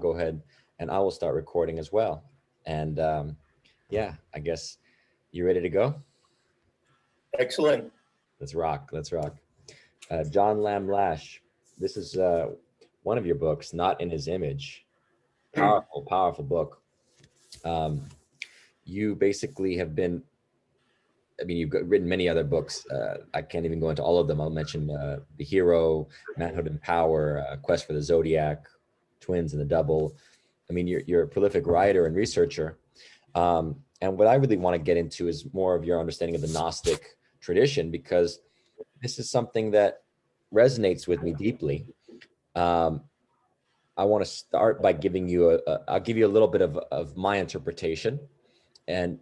go ahead and I will start recording as well. And yeah, I guess you ready to go? Excellent. Let's rock. Let's rock. John Lamb Lash. This is one of your books, Not in His Image. Powerful, powerful book. You basically have been, I mean, you've written many other books. I can't even go into all of them. I'll mention The Hero, Manhood and Power, Quest for the Zodiac, Twins and the Double. I mean, you're a prolific writer and researcher. And what I really want to get into is more of your understanding of the Gnostic tradition, because this is something that resonates with me deeply. I want to start by giving you I'll give you a little bit of my interpretation. And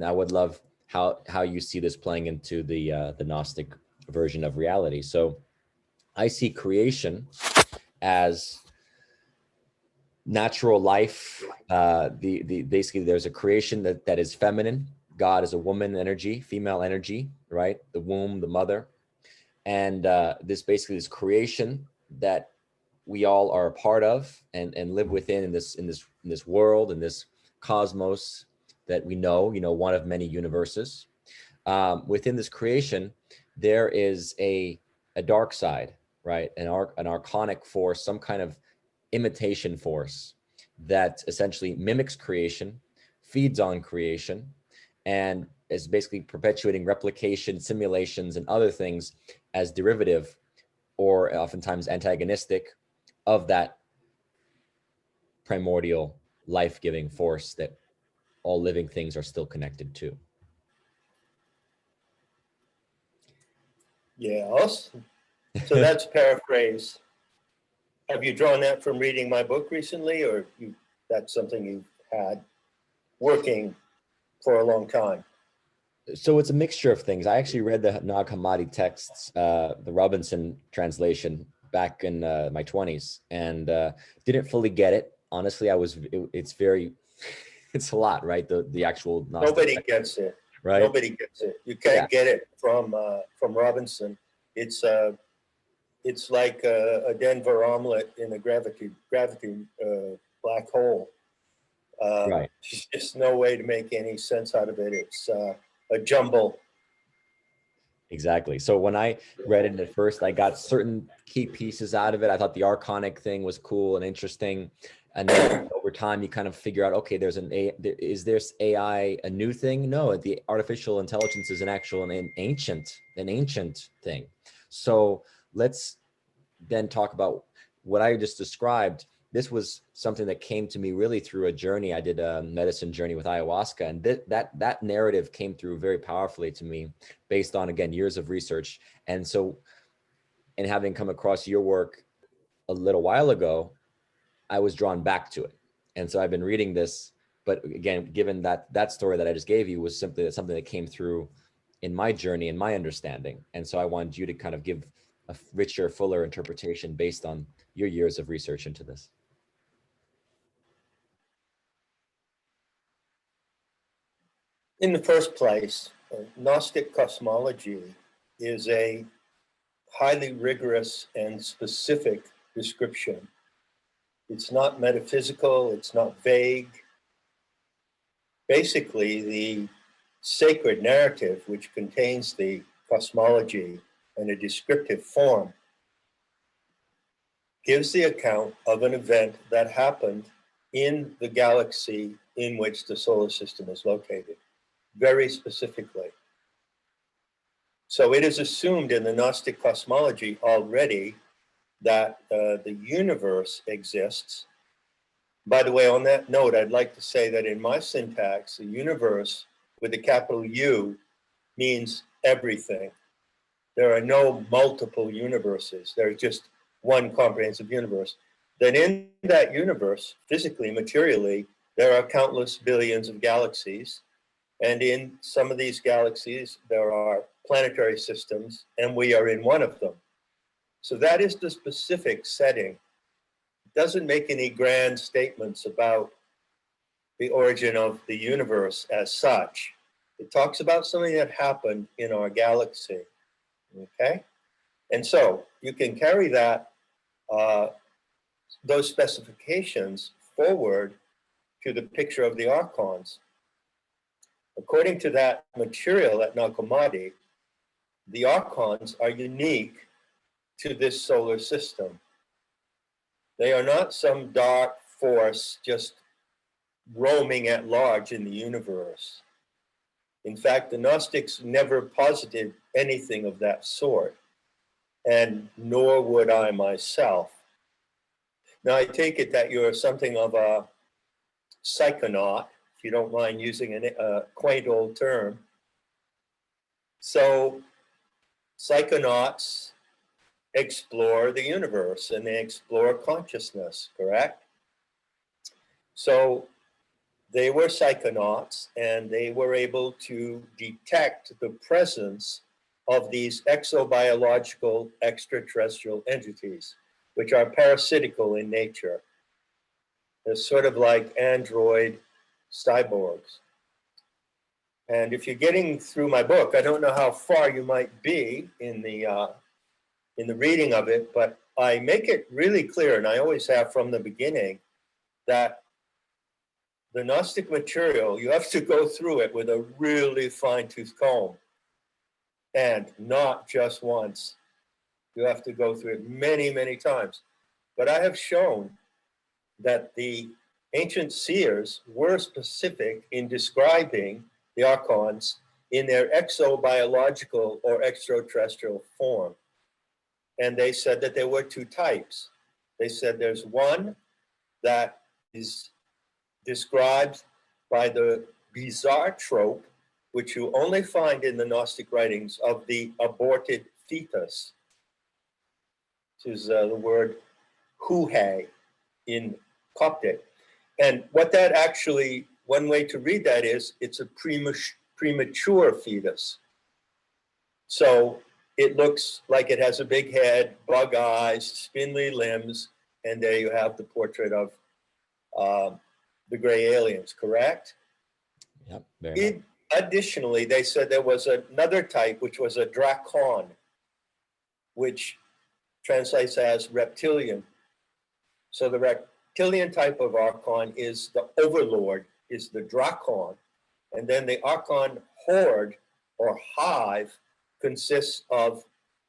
I would love how you see this playing into the Gnostic version of reality. So I see creation as natural life. Basically there's a creation that is feminine. God is a woman energy, female energy, right? The womb, the mother. And this creation that we all are a part of and live within in this world, in this cosmos that we know, one of many universes. Within this creation, there is a dark side, right? An archonic force, some kind of imitation force that essentially mimics creation, feeds on creation, and is basically perpetuating replication, simulations, and other things as derivative or oftentimes antagonistic of that primordial life-giving force that all living things are still connected to. Yes. So that's paraphrased. Have you drawn that from reading my book recently, or that's something you've had working for a long time? So it's a mixture of things. I actually read the Nag Hammadi texts, the Robinson translation, back in my 20s, and didn't fully get it. Honestly, it's a lot, right? The actual Gnostic Nobody text, gets it. right? Nobody gets it. You can't get it from Robinson. It's like a Denver omelet in a gravity black hole. Right. There's just no way to make any sense out of it. It's a jumble. Exactly. So when I read it at first, I got certain key pieces out of it. I thought the Archonic thing was cool and interesting. And then over time, you kind of figure out, okay, is this AI a new thing? No, the artificial intelligence is an ancient thing. So let's then talk about what I just described. This was something that came to me really through a journey. I did a medicine journey with ayahuasca, and that narrative came through very powerfully to me based on, again, years of research. And so, and having come across your work a little while ago, I was drawn back to it. And so I've been reading this, but again, given that story that I just gave you was simply something that came through in my journey and my understanding. And so I wanted you to kind of give a richer, fuller interpretation based on your years of research into this. In the first place, Gnostic cosmology is a highly rigorous and specific description. It's not metaphysical, it's not vague. Basically, the sacred narrative, which contains the cosmology in a descriptive form, gives the account of an event that happened in the galaxy in which the solar system is located, very specifically. So it is assumed in the Gnostic cosmology already that the universe exists. By the way, on that note, I'd like to say that in my syntax, the universe with a capital U means everything. There are no multiple universes. There's just one comprehensive universe. Then in that universe, physically, materially, there are countless billions of galaxies. And in some of these galaxies, there are planetary systems, and we are in one of them. So that is the specific setting. It doesn't make any grand statements about the origin of the universe as such. It talks about something that happened in our galaxy, okay? And so you can carry that those specifications forward to the picture of the Archons. According to that material at Nag Hammadi, the Archons are unique to this solar system. They are not some dark force just roaming at large in the universe. In fact, the Gnostics never posited anything of that sort, and nor would I myself. Now, I take it that you're something of a psychonaut, if you don't mind using a quaint old term. So, psychonauts explore the universe and they explore consciousness, correct? So, they were psychonauts and they were able to detect the presence of these exobiological extraterrestrial entities, which are parasitical in nature. They're sort of like android cyborgs. And if you're getting through my book, I don't know how far you might be in the reading of it, but I make it really clear, and I always have from the beginning, that the Gnostic material, you have to go through it with a really fine-tooth comb, and not just once. You have to go through it many, many times. But I have shown that the ancient seers were specific in describing the Archons in their exobiological or extraterrestrial form. And they said that there were two types. They said there's one that is described by the bizarre trope, which you only find in the Gnostic writings, of the aborted fetus, which is the word huhe in Coptic. And what that actually, one way to read that is, it's a premature fetus. So it looks like it has a big head, bug eyes, spindly limbs, and there you have the portrait of the gray aliens, correct? Yep, very much. Additionally, they said there was another type, which was a Dracon, which translates as reptilian. So the reptilian type of Archon is the overlord, is the Dracon. And then the Archon horde or hive consists of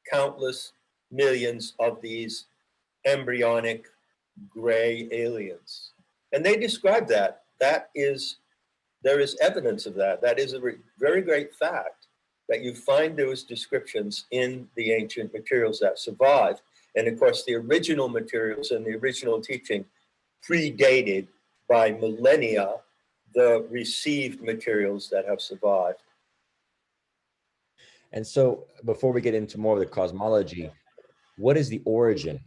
countless millions of these embryonic gray aliens. And they describe that. There is evidence of that. That is a very great fact, that you find those descriptions in the ancient materials that survive. And of course, the original materials and the original teaching predated by millennia the received materials that have survived. And so before we get into more of the cosmology, what is the origin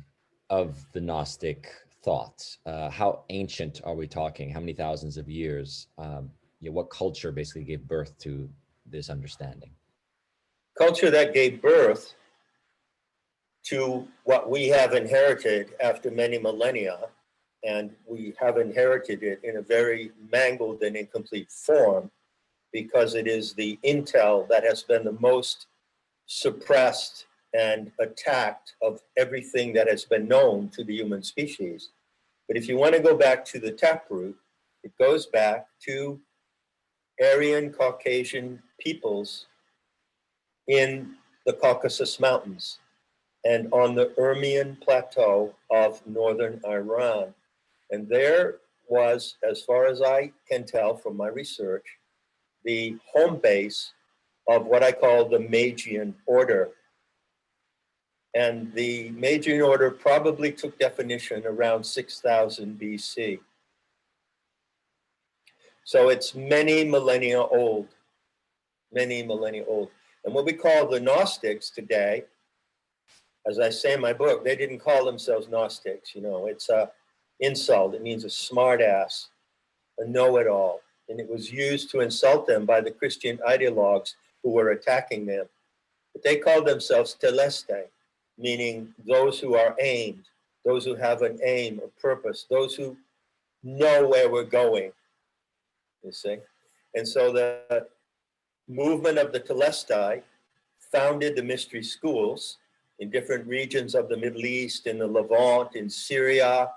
of the Gnostic thoughts? How ancient are we talking? How many thousands of years? What culture basically gave birth to this understanding? Culture that gave birth to what we have inherited after many millennia, and we have inherited it in a very mangled and incomplete form, because it is the intel that has been the most suppressed and attacked of everything that has been known to the human species. But if you want to go back to the taproot, it goes back to Aryan Caucasian peoples in the Caucasus Mountains and on the Urmian Plateau of northern Iran. And there was, as far as I can tell from my research, the home base of what I call the Magian order. And the Magian order probably took definition around 6000 BC. So it's many millennia old, many millennia old. And what we call the Gnostics today, as I say in my book, they didn't call themselves Gnostics. It's a insult. It means a smart ass, a know-it-all. And it was used to insult them by the Christian ideologues who were attacking them. But they called themselves teleste, meaning those who are aimed, those who have an aim, a purpose, those who know where we're going, you see. And so the movement of the telesti founded the mystery schools in different regions of the Middle East, in the Levant, in Syria,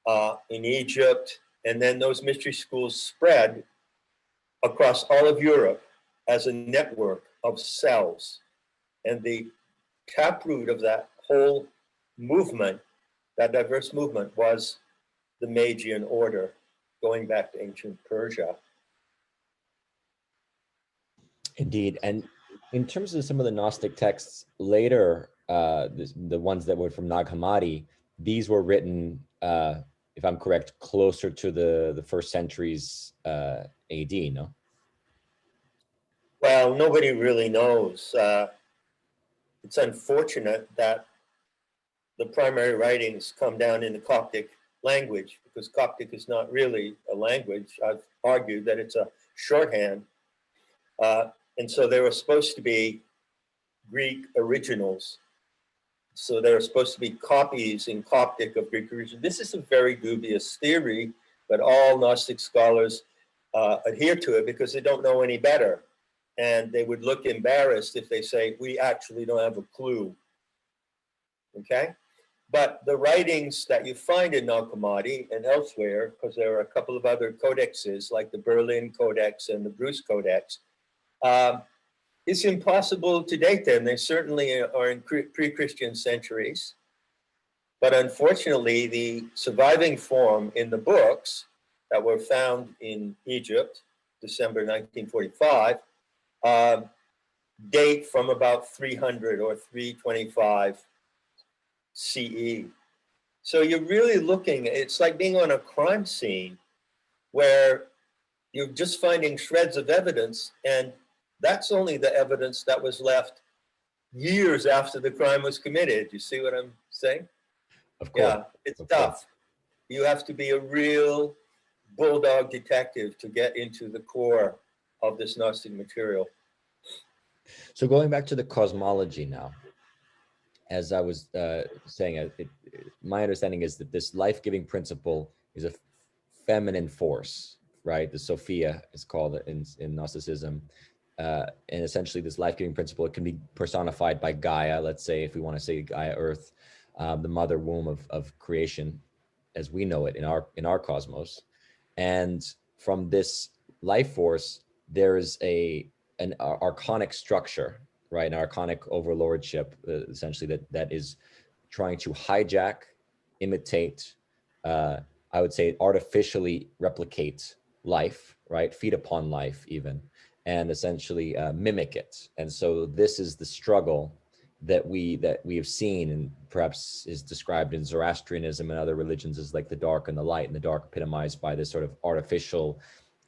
in Egypt, and then those mystery schools spread across all of Europe as a network of cells. And the taproot of that whole movement, that diverse movement, was the Magian order, going back to ancient Persia. Indeed. And in terms of some of the Gnostic texts later, the ones that were from Nag Hammadi, these were written, if I'm correct, closer to the first centuries AD, no? Well, nobody really knows. It's unfortunate that the primary writings come down in the Coptic language, because Coptic is not really a language. I've argued that it's a shorthand. And so they were supposed to be Greek originals. So there are supposed to be copies in Coptic of Greek originals. This is a very dubious theory, but all Gnostic scholars adhere to it because they don't know any better. And they would look embarrassed if they say, we actually don't have a clue. Okay? But the writings that you find in Nag Hammadi and elsewhere, because there are a couple of other codexes like the Berlin Codex and the Bruce Codex, it's impossible to date them. They certainly are in pre-Christian centuries. But unfortunately, the surviving form in the books that were found in Egypt, December 1945, date from about 300 or 325 CE. So you're really looking, it's like being on a crime scene where you're just finding shreds of evidence, and that's only the evidence that was left years after the crime was committed. You see what I'm saying? Of course. Yeah, it's tough. You have to be a real bulldog detective to get into the core of this Gnostic material. So going back to the cosmology now, as I was saying, my understanding is that this life-giving principle is a feminine force, right? The Sophia is called in Gnosticism. And essentially this life-giving principle, it can be personified by Gaia, let's say, if we want to say Gaia Earth, the mother womb of creation as we know it in our cosmos. And from this life force, there is an archonic structure, right? An archonic overlordship, essentially, that is trying to hijack, imitate, I would say artificially replicate life, right? Feed upon life even, and essentially mimic it. And so this is the struggle that we have seen, and perhaps is described in Zoroastrianism and other religions as like the dark and the light, and the dark epitomized by this sort of artificial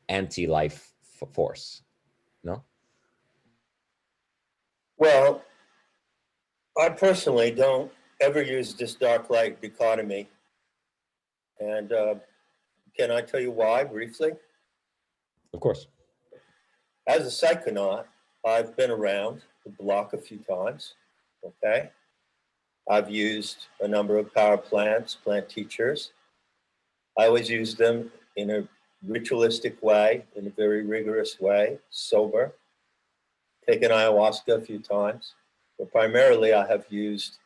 anti-life force. No? Well, I personally don't ever use this dark light dichotomy. And can I tell you why briefly? Of course. As a psychonaut, I've been around the block a few times, okay? I've used a number of power plants, plant teachers. I always use them in a ritualistic way, in a very rigorous way, sober. Taken ayahuasca a few times, but primarily I have used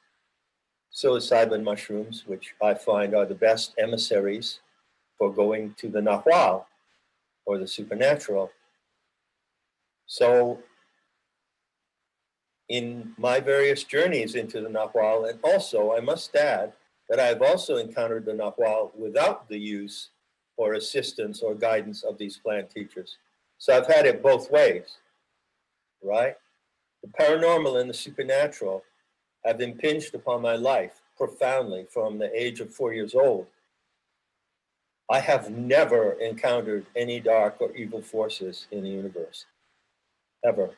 psilocybin mushrooms, which I find are the best emissaries for going to the Nahual or the supernatural. So in my various journeys into the Nahual, and also I must add that I've also encountered the Nahual without the use or assistance or guidance of these plant teachers. So I've had it both ways, right? The paranormal and the supernatural have impinged upon my life profoundly from the age of 4 years old. I have never encountered any dark or evil forces in the universe, ever.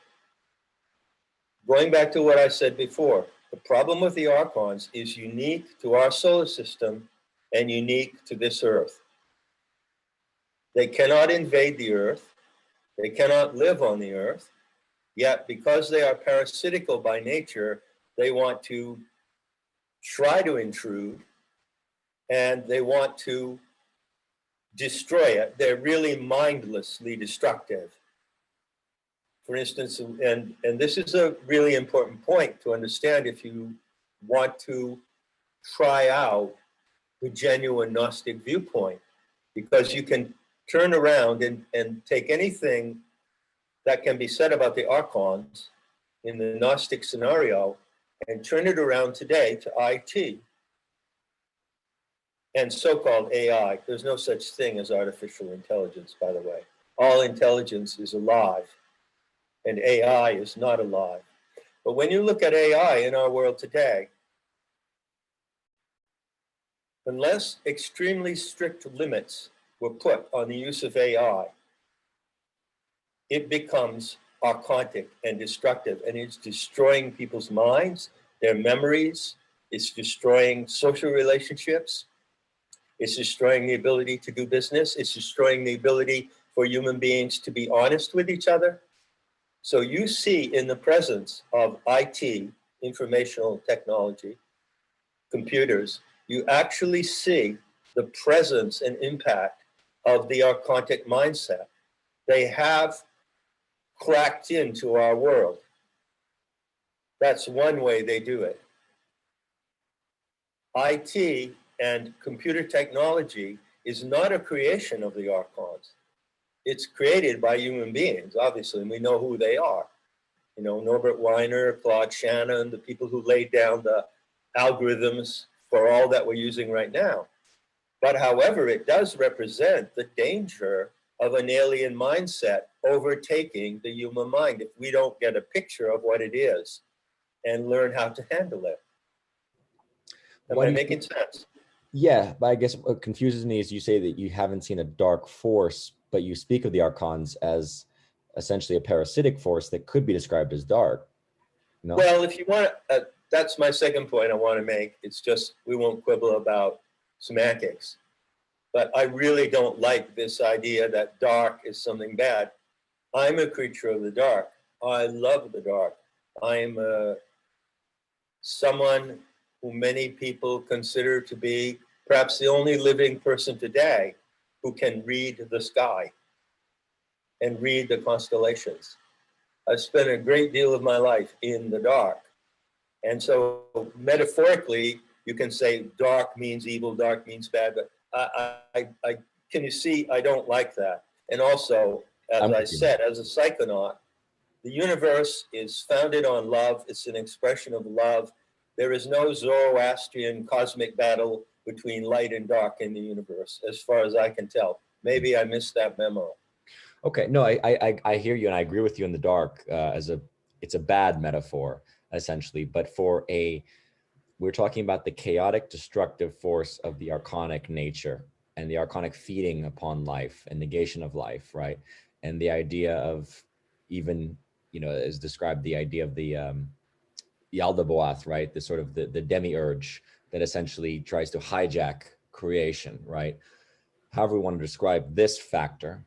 Going back to what I said before, the problem with the Archons is unique to our solar system and unique to this Earth. They cannot invade the Earth. They cannot live on the Earth. Yet, because they are parasitical by nature, they want to try to intrude and they want to destroy it. They're really mindlessly destructive. For instance, and this is a really important point to understand if you want to try out the genuine Gnostic viewpoint, because you can turn around and take anything that can be said about the Archons in the Gnostic scenario and turn it around today to IT and so-called AI. There's no such thing as artificial intelligence, by the way. All intelligence is alive, and AI is not alive. But when you look at AI in our world today, unless extremely strict limits were put on the use of AI, it becomes archontic and destructive, and it's destroying people's minds, their memories, it's destroying social relationships, it's destroying the ability to do business, it's destroying the ability for human beings to be honest with each other. So you see in the presence of IT, informational technology, computers, you actually see the presence and impact of the archontic mindset. They have cracked into our world. That's one way they do it. IT and computer technology is not a creation of the Archons. It's created by human beings, obviously, and we know who they are. You know, Norbert Weiner, Claude Shannon, the people who laid down the algorithms for all that we're using right now. But however, it does represent the danger of an alien mindset overtaking the human mind if we don't get a picture of what it is and learn how to handle it. Am I making sense? Yeah, but I guess what confuses me is you say that you haven't seen a dark force, but you speak of the Archons as essentially a parasitic force that could be described as dark. No? Well, if you want to, that's my second point I want to make. It's just we won't quibble about semantics. But I really don't like this idea that dark is something bad. I'm a creature of the dark. I love the dark. I'm someone who many people consider to be perhaps the only living person today who can read the sky and read the constellations. I've spent a great deal of my life in the dark. And so metaphorically, you can say dark means evil, dark means bad, but can you see, I don't like that. And also, as I said, as a psychonaut, the universe is founded on love. It's an expression of love. There is no Zoroastrian cosmic battle between light and dark in the universe, as far as I can tell. Maybe I missed that memo. Okay, no, I hear you, and I agree with you in the dark. It's a bad metaphor essentially, but we're talking about the chaotic, destructive force of the archonic nature and the archonic feeding upon life and negation of life, right? And the idea of even, as described, the idea of the Yaldabaoth, right? The sort of the demiurge that essentially tries to hijack creation, right? However we want to describe this factor,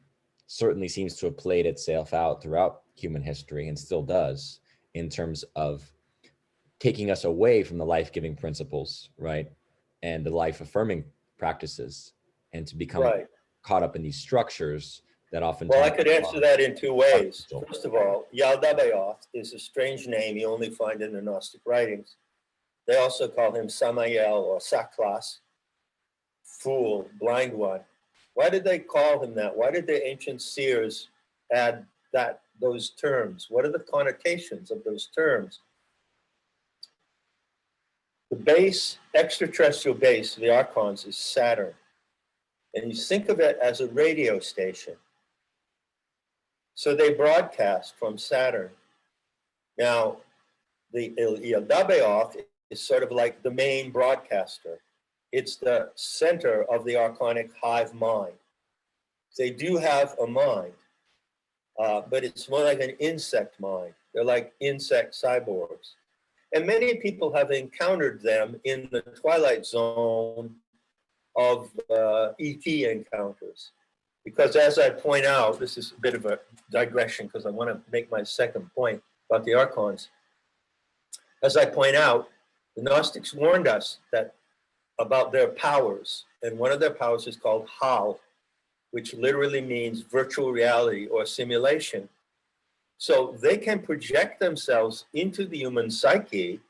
certainly seems to have played itself out throughout human history and still does in terms of taking us away from the life-giving principles, right? And the life-affirming practices, and to become caught up in these structures that often. Well, I could answer that in two ways. First of all, Yaldabaoth is a strange name you only find in the Gnostic writings. They also call him Samael or Saklas, fool, blind one. Why did they call him that? Why did the ancient seers add those terms? What are the connotations of those terms? The base, extraterrestrial base of the Archons is Saturn. And you think of it as a radio station. So they broadcast from Saturn. Now, the Yaldabaoth is sort of like the main broadcaster. It's the center of the archonic hive mind. They do have a mind, but it's more like an insect mind. They're like insect cyborgs. And many people have encountered them in the twilight zone of ET encounters. Because as I point out, this is a bit of a digression because I want to make my second point about the Archons. As I point out, the Gnostics warned us about their powers. And one of their powers is called Hal, which literally means virtual reality or simulation. So they can project themselves into the human psyche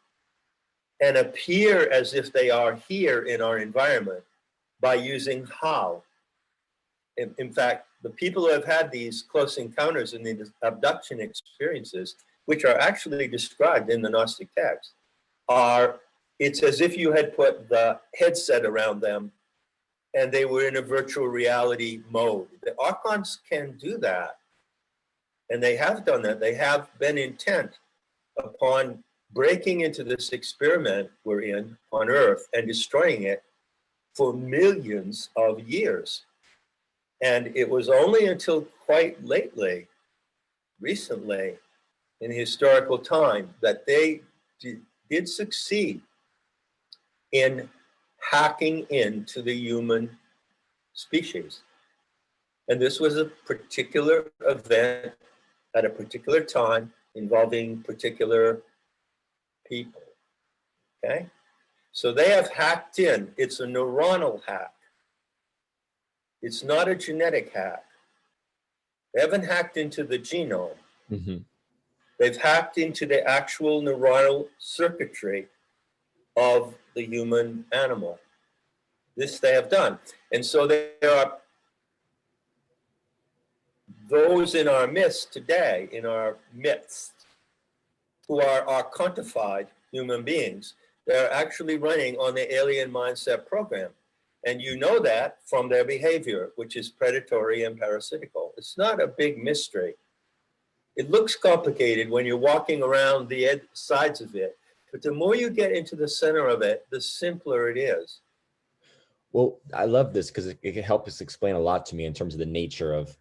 and appear as if they are here in our environment. by using how. In fact, the people who have had these close encounters and these abduction experiences, which are actually described in the Gnostic text, it's as if you had put the headset around them and they were in a virtual reality mode. The Archons can do that. And they have done that. They have been intent upon breaking into this experiment we're in on Earth and destroying it for millions of years. And it was only until quite lately, recently, in historical time, that they did succeed in hacking into the human species. And this was a particular event at a particular time involving particular people, okay? So they have hacked in. It's a neuronal hack. It's not a genetic hack. They haven't hacked into the genome. Mm-hmm. They've hacked into the actual neuronal circuitry of the human animal. This they have done. And so there are those in our midst today, in our midst, who are archontified human beings. They're actually running on the alien mindset program. And you know that from their behavior, which is predatory and parasitical. It's not a big mystery. It looks complicated when you're walking around the sides of it, but the more you get into the center of it, the simpler it is. Well, I love this because it can help us explain a lot to me in terms of the nature of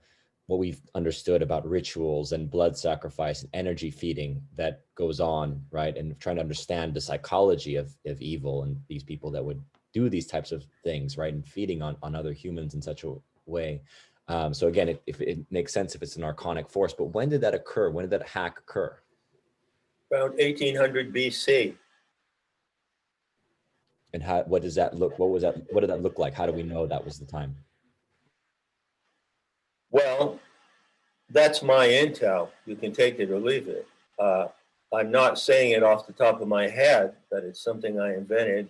what we've understood about rituals and blood sacrifice and energy feeding that goes on, right? And trying to understand the psychology of evil and these people that would do these types of things, right? And feeding on other humans in such a way. So again, if it makes sense if it's an archonic force, but when did that occur? When did that hack occur? Around 1800 BC. And what does that look, what did that look like? How do we know that was the time? Well, that's my intel. You can take it or leave it. I'm not saying it off the top of my head that it's something I invented.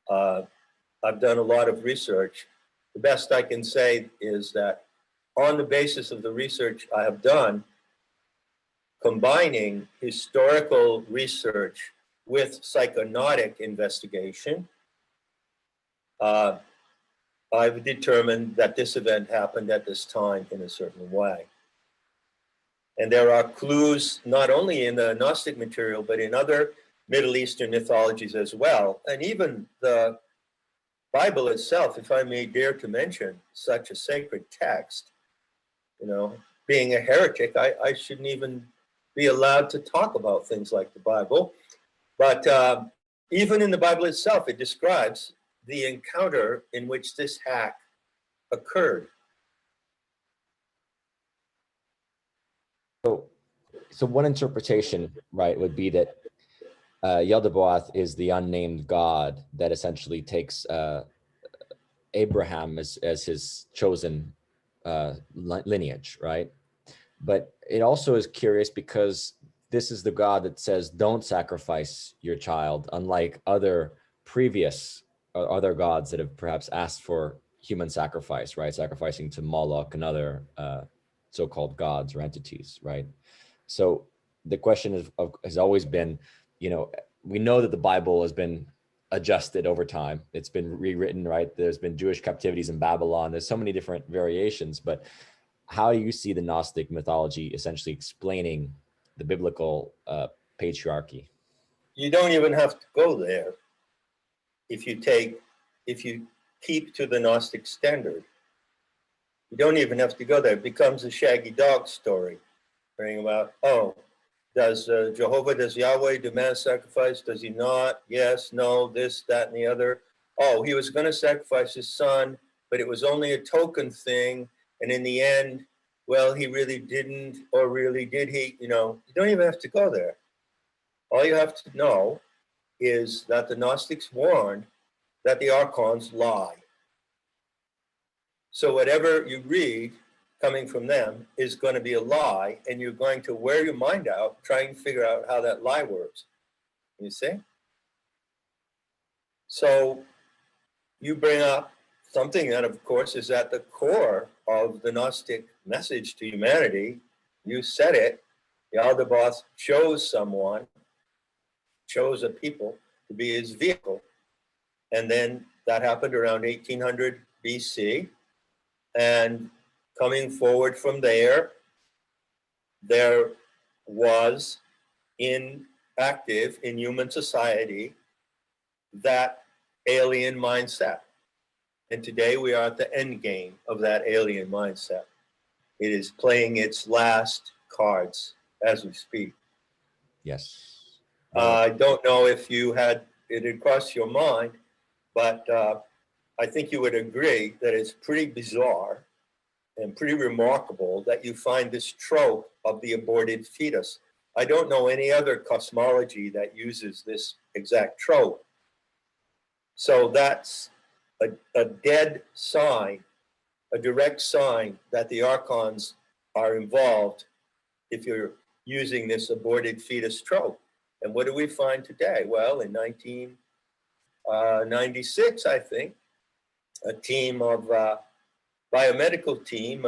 I've done a lot of research. The best I can say is that on the basis of the research I have done, combining historical research with psychonautic investigation, I've determined that this event happened at this time in a certain way. And there are clues not only in the Gnostic material, but in other Middle Eastern mythologies as well. And even the Bible itself, if I may dare to mention such a sacred text, you know, being a heretic, I shouldn't even be allowed to talk about things like the Bible. But even in the Bible itself, it describes the encounter in which this hack occurred. So one interpretation, right, would be that Yaldabaoth is the unnamed god that essentially takes Abraham as his chosen lineage, right? But it also is curious because this is the god that says, don't sacrifice your child, unlike other previous other gods that have perhaps asked for human sacrifice, right? Sacrificing to Moloch and other so-called gods or entities, right? So the question has always been, you know, we know that the Bible has been adjusted over time. It's been rewritten, right? There's been Jewish captivities in Babylon. There's so many different variations, but how do you see the Gnostic mythology essentially explaining the biblical patriarchy? You don't even have to go there if you keep to the Gnostic standard. You don't even have to go there. It becomes a shaggy dog story. Hearing about, oh, does Yahweh demand sacrifice? Does he not? Yes, no, this, that, and the other. Oh, he was going to sacrifice his son, but it was only a token thing. And in the end, well, he really didn't, or really did he? You know, you don't even have to go there. All you have to know is that the Gnostics warned that the Archons lie. So whatever you read coming from them is going to be a lie, and you're going to wear your mind out trying to figure out how that lie works. You see? So you bring up something that, of course, is at the core of the Gnostic message to humanity. You said it. Yaldabaoth chose someone, chose a people to be his vehicle. And then that happened around 1800 BC. And coming forward from there, there was active in human society that alien mindset. And today we are at the end game of that alien mindset. It is playing its last cards as we speak. Yes. I don't know if you had it across your mind, but I think you would agree that it's pretty bizarre and pretty remarkable that you find this trope of the aborted fetus. I don't know any other cosmology that uses this exact trope. So that's a dead sign, a direct sign that the Archons are involved if you're using this aborted fetus trope. And what do we find today? Well, in 1996, I think, a team of biomedical team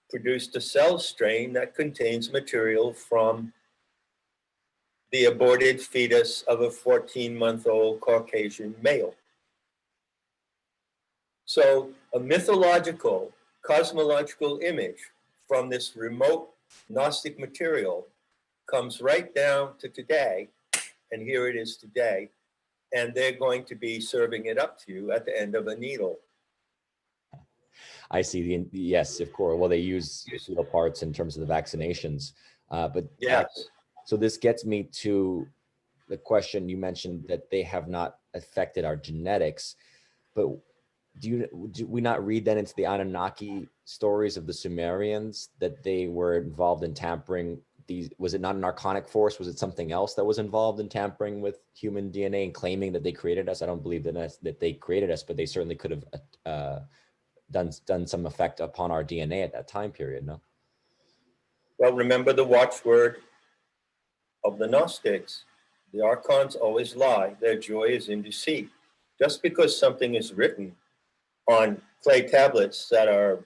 produced a cell strain that contains material from the aborted fetus of a 14-month-old Caucasian male. So a mythological, cosmological image from this remote Gnostic material comes right down to today, and here it is today, and they're going to be serving it up to you at the end of a needle. I see yes, of course. Well, they use fetal parts in terms of the vaccinations, but yes. So this gets me to the question you mentioned that they have not affected our genetics, but do we not read then into the Anunnaki stories of the Sumerians that they were involved in tampering these? Was it not an archonic force? Was it something else that was involved in tampering with human DNA and claiming that they created us? I don't believe that they created us, but they certainly could have done some effect upon our DNA at that time period, no? Well, remember the watchword of the Gnostics. The Archons always lie. Their joy is in deceit. Just because something is written on clay tablets that are,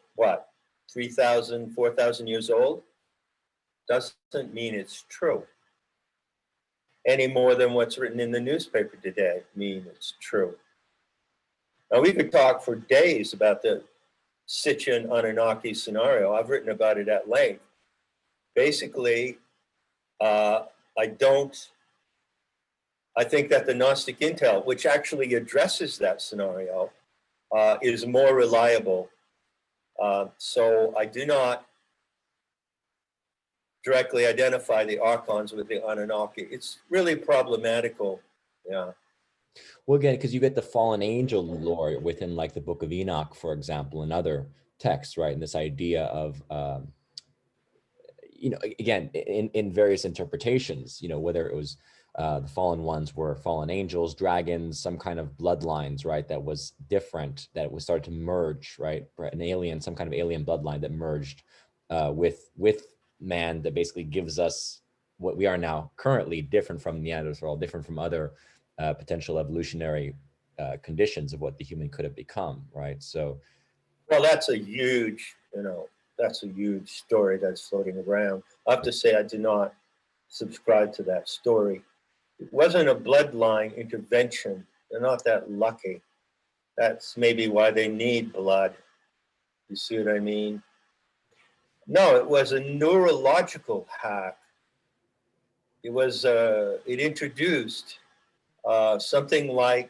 3,000, 4,000 years old, doesn't mean it's true. Any more than what's written in the newspaper today mean it's true. Now, we could talk for days about the Sitchin Anunnaki scenario. I've written about it at length. Basically, I think that the Gnostic intel, which actually addresses that scenario, is more reliable. So I do not directly identify the Archons with the Anunnaki. It's really problematical. Yeah. Well, again, because you get the fallen angel lore within, like, the Book of Enoch, for example, and other texts, right? And this idea of, again, in various interpretations, whether it was the fallen ones were fallen angels, dragons, some kind of bloodlines, right? That was different, that was started to merge, right? An alien, some kind of alien bloodline that merged with man, that basically gives us what we are now currently, different from Neanderthal, different from other potential evolutionary conditions of what the human could have become, right? So, well, that's a huge story that's floating around. I have to say, I do not subscribe to that story. It wasn't a bloodline intervention. They're not that lucky. That's maybe why they need blood. You see what I mean? No, it was a neurological hack. It introduced something like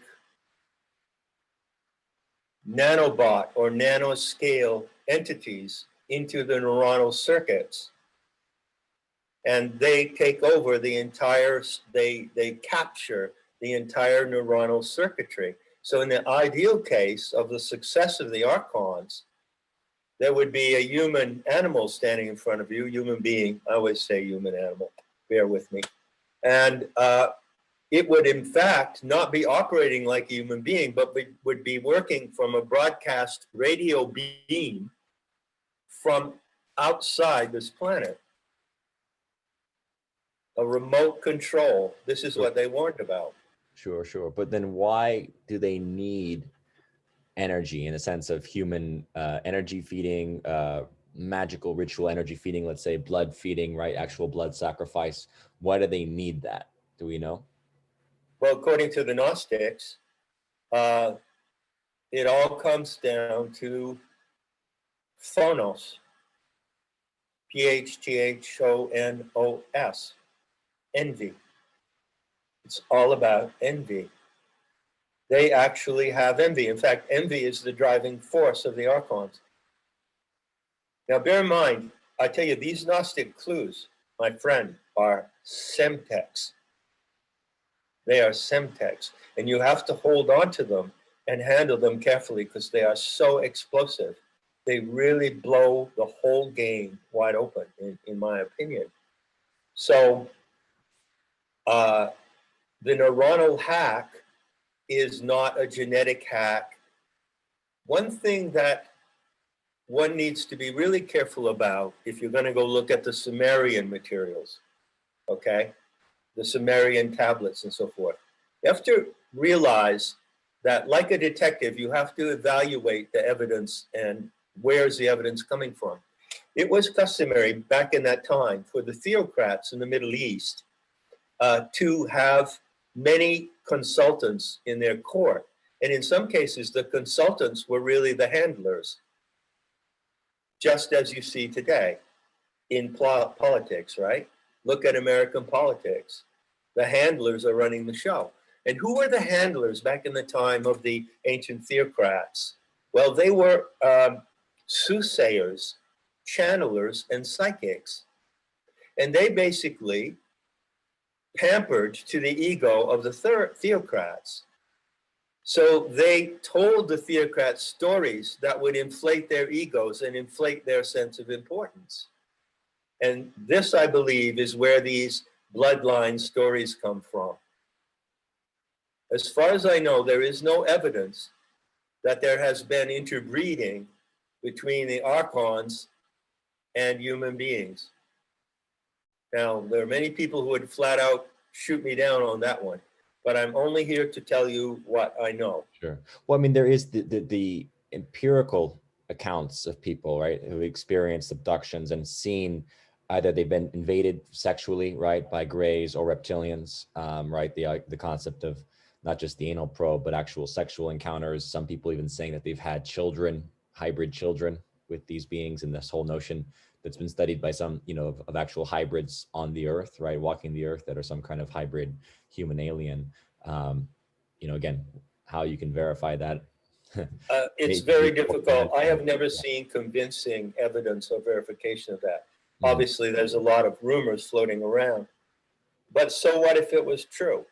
nanobot or nanoscale entities into the neuronal circuits. And they take over the entire, they capture the entire neuronal circuitry. So in the ideal case of the success of the Archons, there would be a human animal standing in front of you, human being. I always say human animal, bear with me. And it would, in fact, not be operating like a human being, but would be working from a broadcast radio beam from outside this planet. A remote control. This is what they warned about. Sure. But then why do they need energy in the sense of human energy feeding, magical ritual energy feeding, let's say blood feeding, right? Actual blood sacrifice. Why do they need that? Do we know? Well, according to the Gnostics, it all comes down to phonos, Phthhonos, envy. It's all about envy. They actually have envy. In fact, envy is the driving force of the Archons. Now, bear in mind, I tell you, these Gnostic clues, my friend, are semtex. They are semtex, and you have to hold on to them and handle them carefully because they are so explosive. They really blow the whole game wide open, in my opinion. So the neuronal hack is not a genetic hack. One thing that one needs to be really careful about if you're going to go look at the Sumerian materials, okay, the Sumerian tablets and so forth, you have to realize that, like a detective, you have to evaluate the evidence and where's the evidence coming from. It was customary back in that time for the theocrats in the Middle East to have many consultants in their court. And in some cases, the consultants were really the handlers, just as you see today in politics, right? Look at American politics. The handlers are running the show. And who were the handlers back in the time of the ancient theocrats? Well, they were soothsayers, channelers, and psychics. And they basically pampered to the ego of the theocrats. So they told the theocrats stories that would inflate their egos and inflate their sense of importance. And this, I believe, is where these bloodline stories come from. As far as I know, there is no evidence that there has been interbreeding between the Archons and human beings. Now, there are many people who would flat out shoot me down on that one, but I'm only here to tell you what I know. Sure. Well, I mean, there is the empirical accounts of people, right, who experienced abductions and seen either they've been invaded sexually, right, by greys or reptilians, right? The concept of not just the anal probe, but actual sexual encounters. Some people even saying that they've had children, hybrid children with these beings, and this whole notion that's been studied by some, you know, of actual hybrids on the earth, right, walking the earth that are some kind of hybrid human alien. You know, again, how you can verify that. It's very difficult. I have never seen convincing evidence or verification of that. Obviously, there's a lot of rumors floating around. But so what if it was true?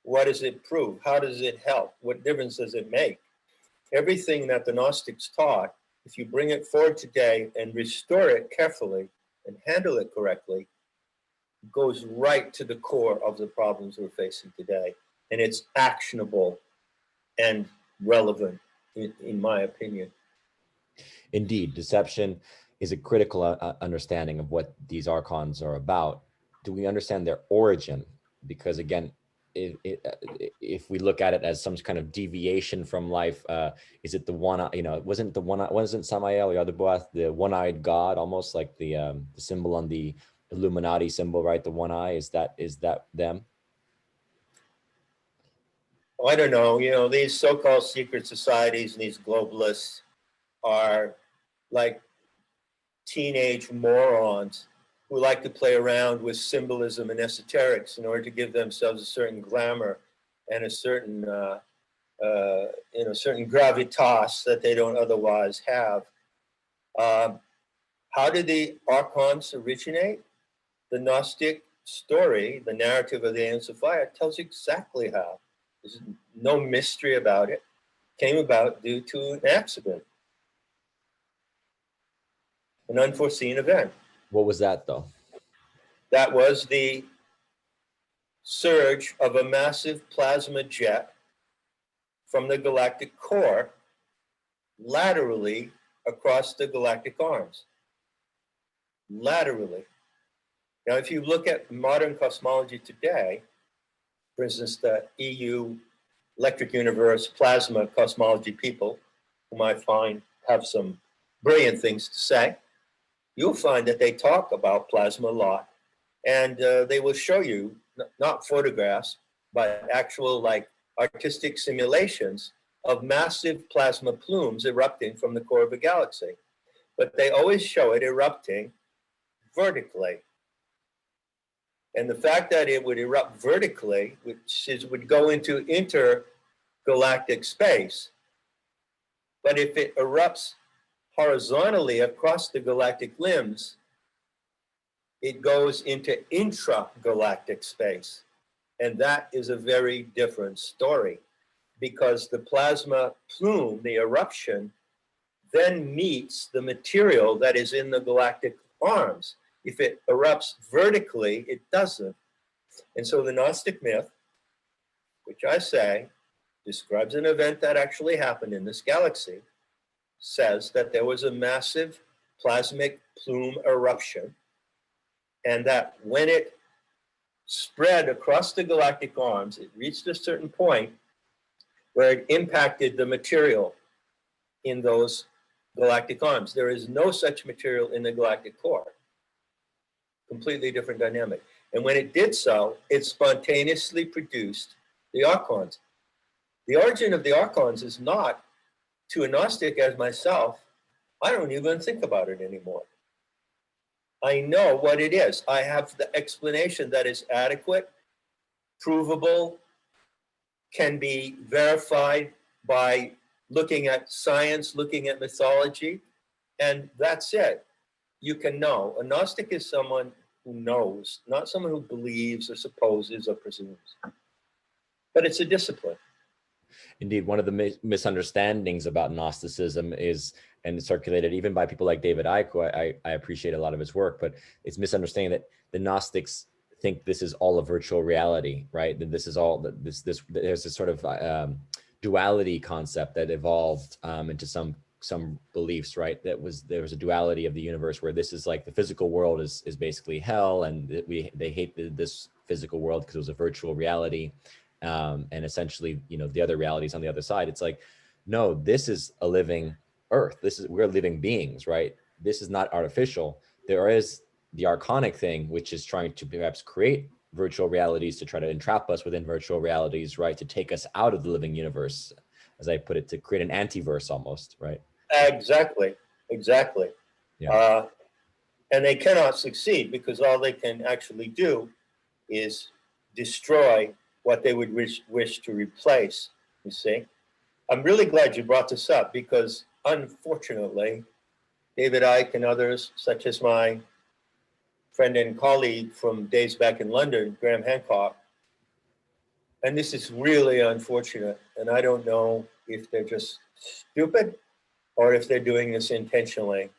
What does it prove? How does it help? What difference does it make? Everything that the Gnostics taught, if you bring it forward today and restore it carefully and handle it correctly, goes right to the core of the problems we're facing today. And it's actionable and relevant, in my opinion. Indeed, deception is a critical understanding of what these archons are about. Do we understand their origin? Because again, if we look at it as some kind of deviation from life, is it the one? You know, wasn't Samael the other Boath, the one-eyed god, almost like the symbol on the Illuminati symbol, right? The one eye. Is that them? I don't know. You know, these so-called secret societies and these globalists are like teenage morons who like to play around with symbolism and esoterics in order to give themselves a certain glamour and a certain, certain gravitas that they don't otherwise have. How did the Archons originate? The Gnostic story, the narrative of the Angels of Fire, tells exactly how. There's no mystery about it. It came about due to an accident, an unforeseen event. What was that, though? That was the surge of a massive plasma jet from the galactic core laterally across the galactic arms. Laterally. Now, if you look at modern cosmology today, for instance, the EU electric universe plasma cosmology people, whom I find have some brilliant things to say, you'll find that they talk about plasma a lot. And they will show you, not photographs, but actual like artistic simulations of massive plasma plumes erupting from the core of a galaxy. But they always show it erupting vertically. And the fact that it would erupt vertically, which is, would go into intergalactic space, but if it erupts horizontally across the galactic limbs, it goes into intragalactic space. And that is a very different story, because the plasma plume, the eruption, then meets the material that is in the galactic arms. If it erupts vertically, it doesn't. And so the Gnostic myth, which I say describes an event that actually happened in this galaxy, says that there was a massive plasmic plume eruption, and that when it spread across the galactic arms, it reached a certain point where it impacted the material in those galactic arms. There is no such material in the galactic core. Completely different dynamic. And when it did so, it spontaneously produced the Archons. The origin of the Archons is not, to a Gnostic as myself, I don't even think about it anymore. I know what it is. I have the explanation that is adequate, provable, can be verified by looking at science, looking at mythology, and that's it. You can know. A Gnostic is someone who knows, not someone who believes or supposes or presumes. But it's a discipline. Indeed, one of the misunderstandings about Gnosticism is, and it's circulated even by people like David Icke, who I appreciate a lot of his work, but it's misunderstanding that the Gnostics think this is all a virtual reality, right? That this is all, there's this sort of duality concept that evolved into some beliefs, right? There was a duality of the universe where this is like the physical world is basically hell, and they hate this physical world because it was a virtual reality. And essentially, you know, the other realities on the other side. It's like, no, this is a living earth. We're living beings, right? This is not artificial. There is the archonic thing, which is trying to perhaps create virtual realities to try to entrap us within virtual realities, right? To take us out of the living universe, as I put it, to create an antiverse almost, right? Exactly. Yeah. And they cannot succeed because all they can actually do is destroy what they would wish to replace, you see. I'm really glad you brought this up because, unfortunately, David Icke and others, such as my friend and colleague from days back in London, Graham Hancock, and this is really unfortunate, and I don't know if they're just stupid or if they're doing this intentionally,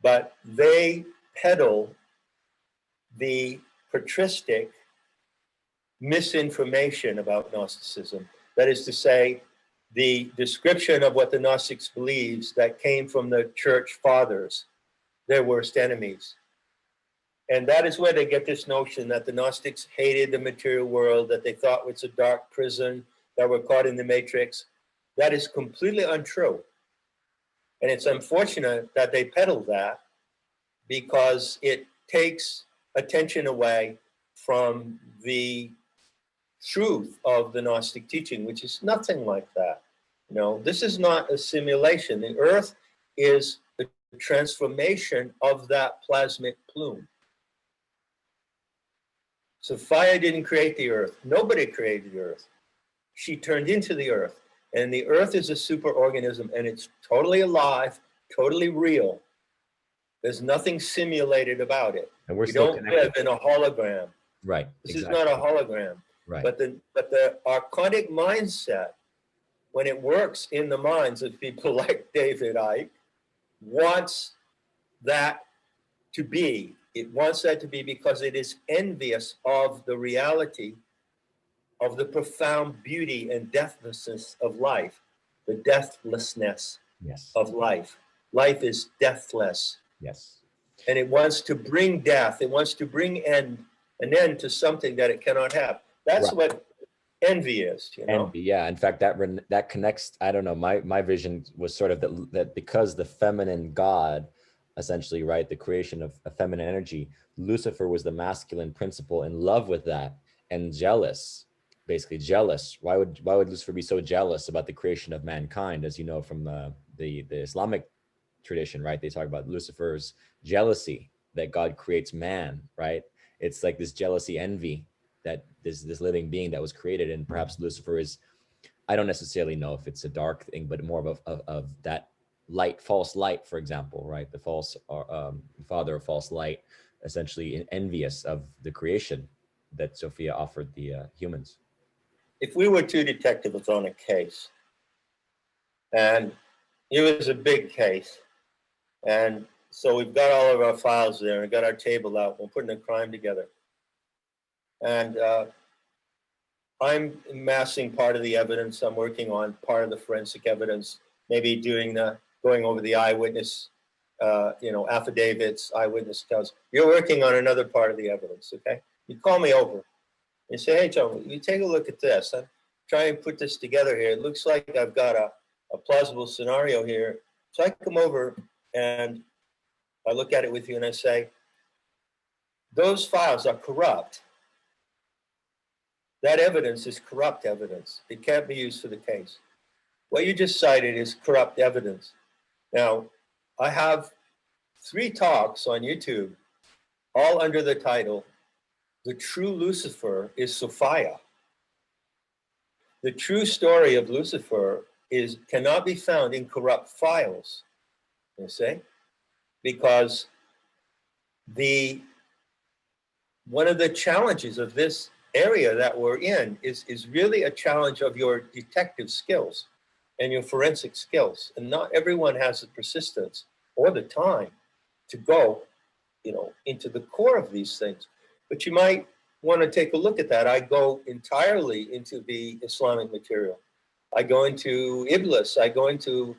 but they peddle the patristic misinformation about Gnosticism. That is to say, the description of what the Gnostics believes that came from the church fathers, their worst enemies. And that is where they get this notion that the Gnostics hated the material world, that they thought was a dark prison, that were caught in the matrix. That is completely untrue. And it's unfortunate that they peddle that because it takes attention away from the truth of the Gnostic teaching, which is nothing like that. You know, this is not a simulation. The earth is the transformation of that plasmic plume. Sophia didn't create the earth. Nobody created the earth. She turned into the earth. And the earth is a superorganism, and it's totally alive, totally real. There's nothing simulated about it. And we're you still don't live in a hologram. Right. This is not a hologram. Right. But the archonic mindset, when it works in the minds of people like David Icke, wants that to be. It wants that to be because it is envious of the reality of the profound beauty and deathlessness of life, the deathlessness of life. Life is deathless. Yes. And it wants to bring death. It wants to bring an end to something that it cannot have. That's what envy is, you know? Envy, yeah. In fact, that connects. I don't know. My vision was sort of that because the feminine god, essentially, right, the creation of a feminine energy. Lucifer was the masculine principle, in love with that and jealous, basically jealous. Why would Lucifer be so jealous about the creation of mankind? As you know from the Islamic tradition, right? They talk about Lucifer's jealousy that God creates man, right? It's like this jealousy, envy that this living being that was created, and perhaps Lucifer is, I don't necessarily know if it's a dark thing, but more of that light, false light, for example, right? The false father of false light, essentially envious of the creation that Sophia offered the humans. If we were two detectives on a case, and it was a big case, and so we've got all of our files there, and got our table out, we're putting a crime together. And I'm amassing part of the evidence. I'm working on part of the forensic evidence, maybe going over the eyewitness, affidavits, eyewitness accounts. You're working on another part of the evidence, okay? You call me over and say, hey, John, you take a look at this. I'm trying to put this together here. It looks like I've got a plausible scenario here. So I come over and I look at it with you and I say, those files are corrupt. That evidence is corrupt evidence. It can't be used for the case. What you just cited is corrupt evidence. Now, I have 3 talks on YouTube, all under the title, The True Lucifer is Sophia. The true story of Lucifer cannot be found in corrupt files, you see? Because one of the challenges of this area that we're in is really a challenge of your detective skills and your forensic skills. And not everyone has the persistence or the time to go, into the core of these things. But you might want to take a look at that. I go entirely into the Islamic material. I go into Iblis. I go into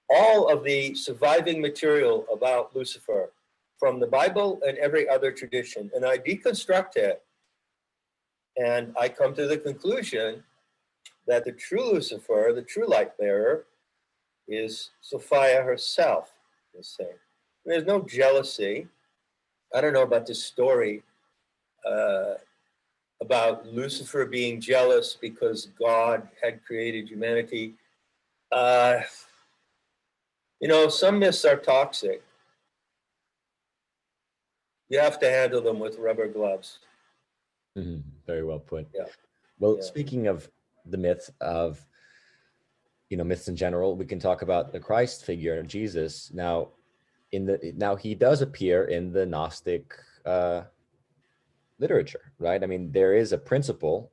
all of the surviving material about Lucifer from the Bible and every other tradition. And I deconstruct it. And I come to the conclusion that the true Lucifer, the true light bearer, is Sophia herself. There's no jealousy. I don't know about this story about Lucifer being jealous because God had created humanity. Some myths are toxic. You have to handle them with rubber gloves. Mm-hmm. Very well put. Yeah. Well, Yeah. speaking of the myth of, myths in general, we can talk about the Christ figure, Jesus. Now he does appear in the Gnostic literature, right? I mean, there is a principle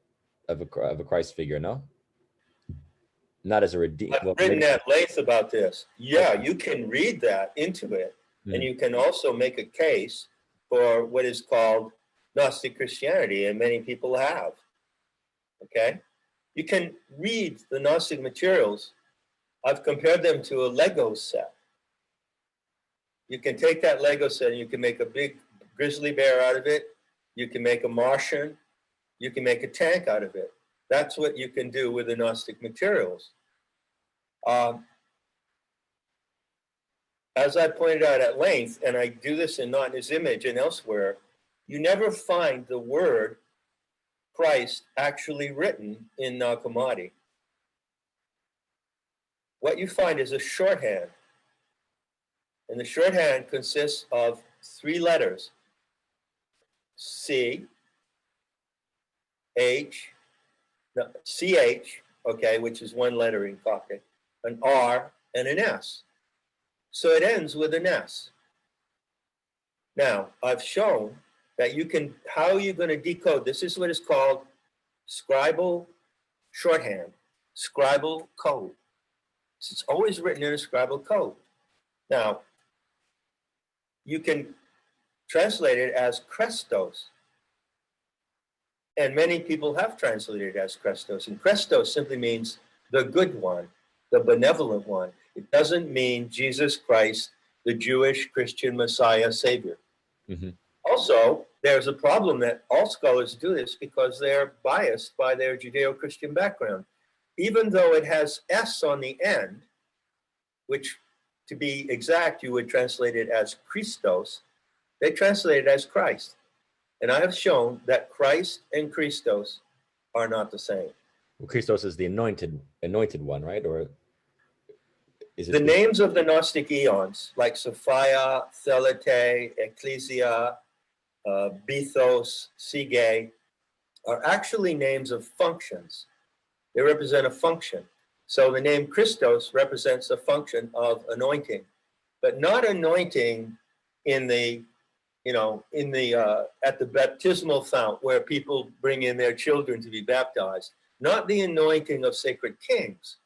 of a Christ figure, no? Not as a redeemer. I've written at length about this. Yeah, you can read that into it, and you can also make a case for what is called Gnostic Christianity, and many people have. Okay? You can read the Gnostic materials. I've compared them to a Lego set. You can take that Lego set and you can make a big grizzly bear out of it. You can make a Martian. You can make a tank out of it. That's what you can do with the Gnostic materials. As I pointed out at length, and I do this in Not in His Image and elsewhere, you never find the word Christ actually written in Nag Hammadi. What you find is a shorthand. And the shorthand consists of 3 letters. CH, okay, which is 1 letter in Coptic, an R, and an S. So it ends with an S. Now, I've shown that how you're going to decode, this is what is called scribal shorthand, scribal code. So it's always written in a scribal code. Now, you can translate it as Christos. And many people have translated it as Christos. And Christos simply means the good one, the benevolent one. It doesn't mean Jesus Christ, the Jewish Christian Messiah Savior. Mm-hmm. Also, there's a problem that all scholars do this because they're biased by their Judeo-Christian background. Even though it has S on the end, which to be exact, you would translate it as Christos, they translate it as Christ. And I have shown that Christ and Christos are not the same. Well, Christos is the anointed one, right? Or is it the names of the Gnostic eons, like Sophia, Thelete, Ecclesia, Bethos, Sige, are actually names of functions. They represent a function. So the name Christos represents a function of anointing, but not anointing in the, at the baptismal fount where people bring in their children to be baptized, not the anointing of sacred kings.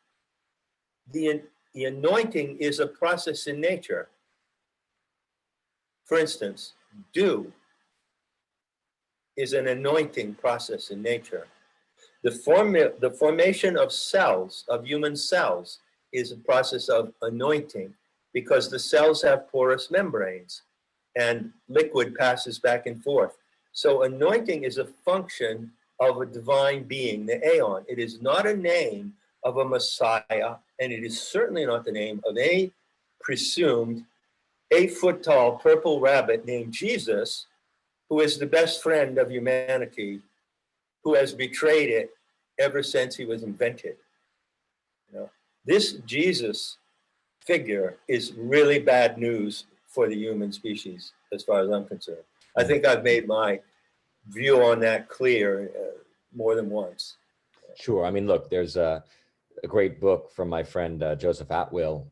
The anointing is a process in nature. For instance, dew is an anointing process in nature. The formation of cells, of human cells, is a process of anointing because the cells have porous membranes and liquid passes back and forth. So anointing is a function of a divine being, the Aeon. It is not a name of a Messiah, and it is certainly not the name of a presumed 8-foot-tall purple rabbit named Jesus, who is the best friend of humanity, who has betrayed it ever since he was invented. This Jesus figure is really bad news for the human species, as far as I'm concerned. I think I've made my view on that clear more than once. Sure. I mean, look, there's a great book from my friend Joseph Atwill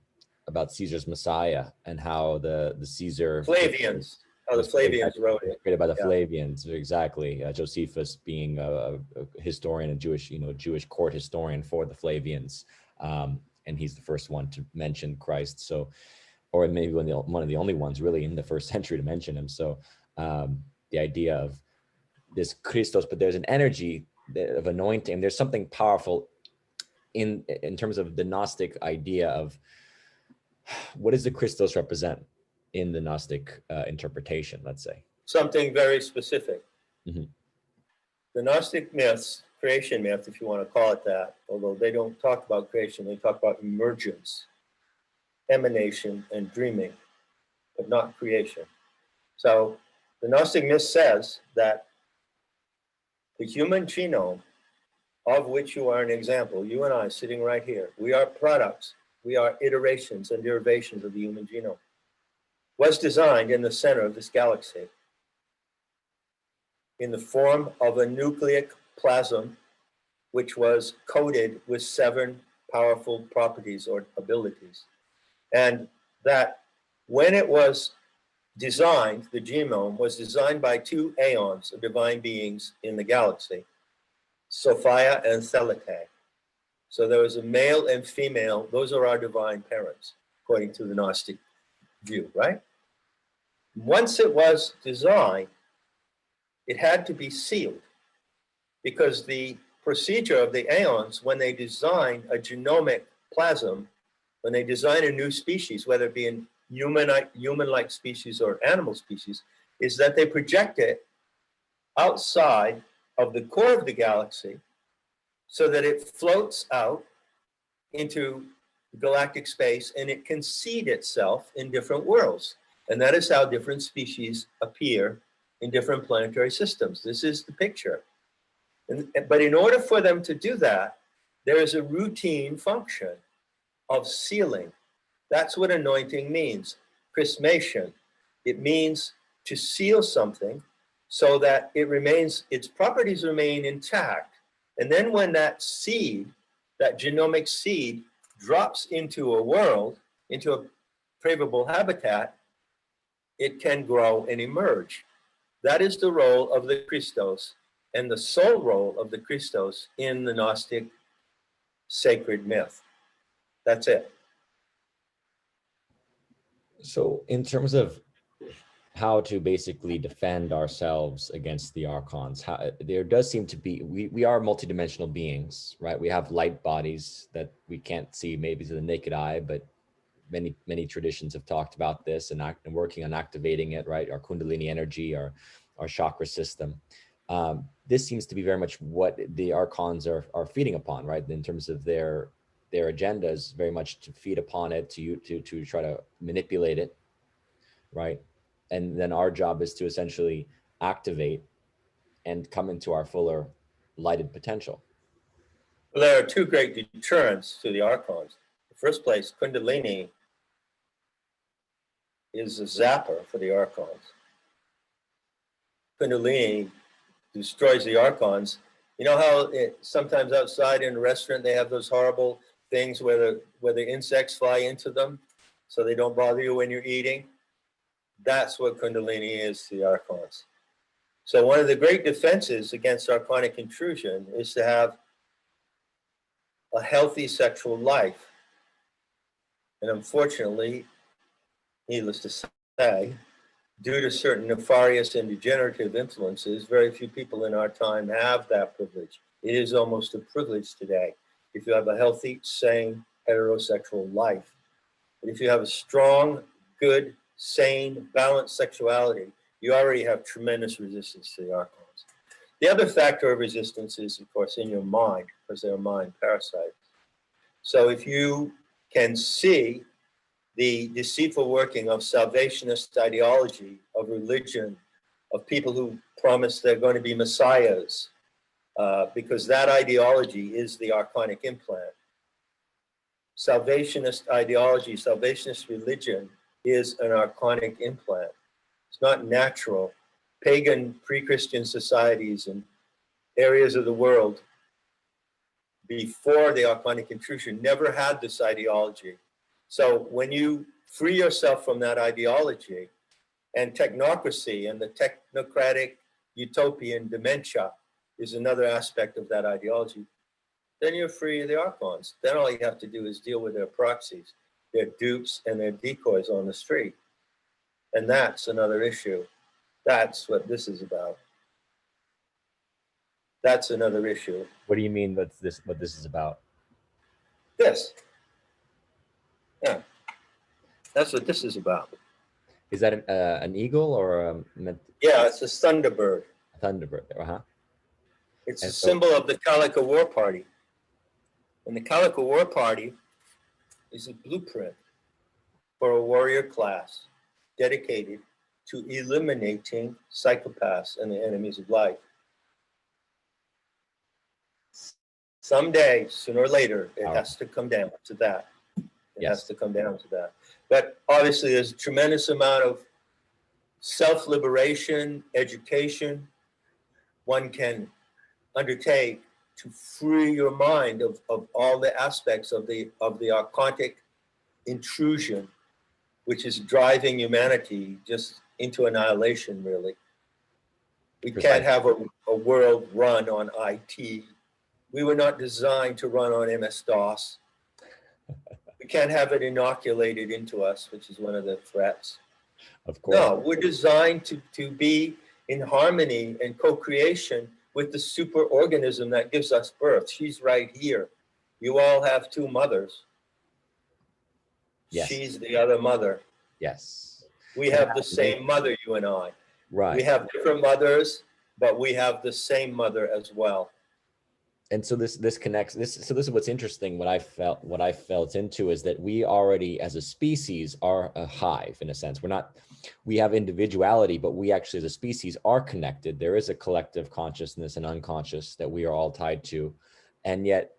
about Caesar's Messiah and how the Caesar Flavians. Oh, the Flavians wrote it. Created by the Flavians, exactly. Josephus being a historian, a Jewish court historian for the Flavians, and he's the first one to mention Christ. So, or maybe one of the only ones really in the first century to mention him. So, the idea of this Christos, but there's an energy of anointing. There's something powerful in terms of the Gnostic idea of what does the Christos represent in the Gnostic interpretation, let's say? Something very specific. Mm-hmm. The Gnostic myths, creation myth, if you want to call it that, although they don't talk about creation, they talk about emergence, emanation, and dreaming, but not creation. So the Gnostic myth says that the human genome, of which you are an example, you and I sitting right here, we are products, we are iterations and derivations of the human genome, was designed in the center of this galaxy in the form of a nucleic plasm, which was coated with 7 powerful properties or abilities. And that when it was designed, the genome was designed by 2 aeons of divine beings in the galaxy, Sophia and Thelete. So there was a male and female, those are our divine parents, according to the Gnostic view, right? Once it was designed, it had to be sealed because the procedure of the aeons, when they design a genomic plasm, when they design a new species, whether it be a human-like species or animal species, is that they project it outside of the core of the galaxy so that it floats out into galactic space and it can seed itself in different worlds. And that is how different species appear in different planetary systems. This is the picture. But in order for them to do that, there is a routine function of sealing. That's what anointing means, chrismation. It means to seal something so that it remains, its properties remain intact. And then when that seed, that genomic seed, drops into a world, into a favorable habitat, it can grow and emerge. That is the role of the Christos and the sole role of the Christos in the Gnostic sacred myth. That's it. So in terms of how to basically defend ourselves against the Archons, there does seem to be, we are multidimensional beings, right? We have light bodies that we can't see maybe to the naked eye, but many traditions have talked about this and working on activating it, right? Our Kundalini energy, our chakra system. This seems to be very much what the Archons are feeding upon, right? In terms of their agendas, very much to feed upon it, to try to manipulate it, right? And then our job is to essentially activate and come into our fuller lighted potential. Well, there are two great deterrents to the Archons. In the first place, Kundalini is a zapper for the Archons. Kundalini destroys the Archons. You know how sometimes outside in a restaurant they have those horrible things where the insects fly into them so they don't bother you when you're eating? That's what Kundalini is to the Archons. So one of the great defenses against Archonic intrusion is to have a healthy sexual life. And unfortunately, needless to say, due to certain nefarious and degenerative influences, very few people in our time have that privilege. It is almost a privilege today if you have a healthy, sane, heterosexual life. But if you have a strong, good, sane, balanced sexuality, you already have tremendous resistance to the Archons. The other factor of resistance is, of course, in your mind, because they're mind parasites. So if you can see the deceitful working of salvationist ideology, of religion, of people who promise they're going to be messiahs, because that ideology is the Archonic implant. Salvationist ideology, salvationist religion is an Archonic implant. It's not natural. Pagan pre-Christian societies and areas of the world before the Archonic intrusion never had this ideology. So when you free yourself from that ideology, and technocracy and the technocratic utopian dementia is another aspect of that ideology, then you're free of the Archons. Then all you have to do is deal with their proxies, their dupes and their decoys on the street. And that's another issue. That's what this is about. That's another issue. What do you mean what this is about? This. Yeah. That's what this is about. Is that an eagle or a yeah, it's a thunderbird. Thunderbird. It's a symbol of the Calico War Party. And the Calico War Party is a blueprint for a warrior class dedicated to eliminating psychopaths and the enemies of life. Someday, sooner or later, it has to come down to that. It has to come down to that. But obviously, there's a tremendous amount of self-liberation, education one can undertake to free your mind of all the aspects of the Archonic intrusion, which is driving humanity just into annihilation, really. We can't have a world run on IT. We were not designed to run on MS-DOS. We can't have it inoculated into us, which is one of the threats. Of course. No, we're designed to be in harmony and co-creation with the superorganism that gives us birth. She's right here. You all have two mothers. Yes. She's the other mother. Yes. We have the same mother, you and I. Right. We have different mothers, but we have the same mother as well. And so this connects so this is what's interesting. What I felt into is that we already as a species are a hive in a sense. We have individuality, but we actually as a species are connected. There is a collective consciousness and unconscious that we are all tied to. And yet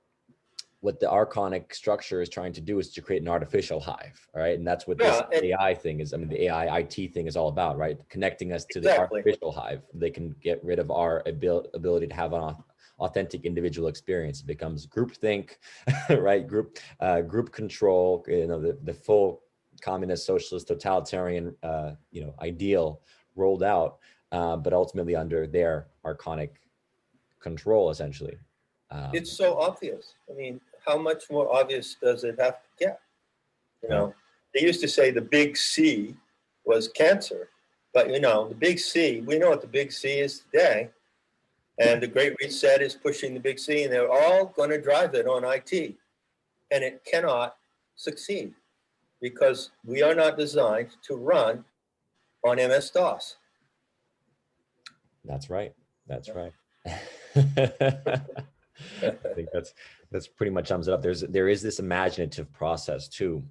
what the Archonic structure is trying to do is to create an artificial hive, all right? And that's what this AI thing is. I mean, the AI IT thing is all about, right? Connecting us to the artificial hive. They can get rid of our ability to have an authentic individual experience. It becomes groupthink, right? Group control, the full communist, socialist, totalitarian, ideal rolled out, but ultimately under their Archonic control, essentially. It's so obvious. I mean, how much more obvious does it have to get? They used to say the big C was cancer, but the big C, we know what the big C is today. And the Great Reset is pushing the big C, and they're all going to drive it on IT. And it cannot succeed. because we are not designed to run on MS-DOS. That's right. That's right. I think that's pretty much sums it up. There is this imaginative process too,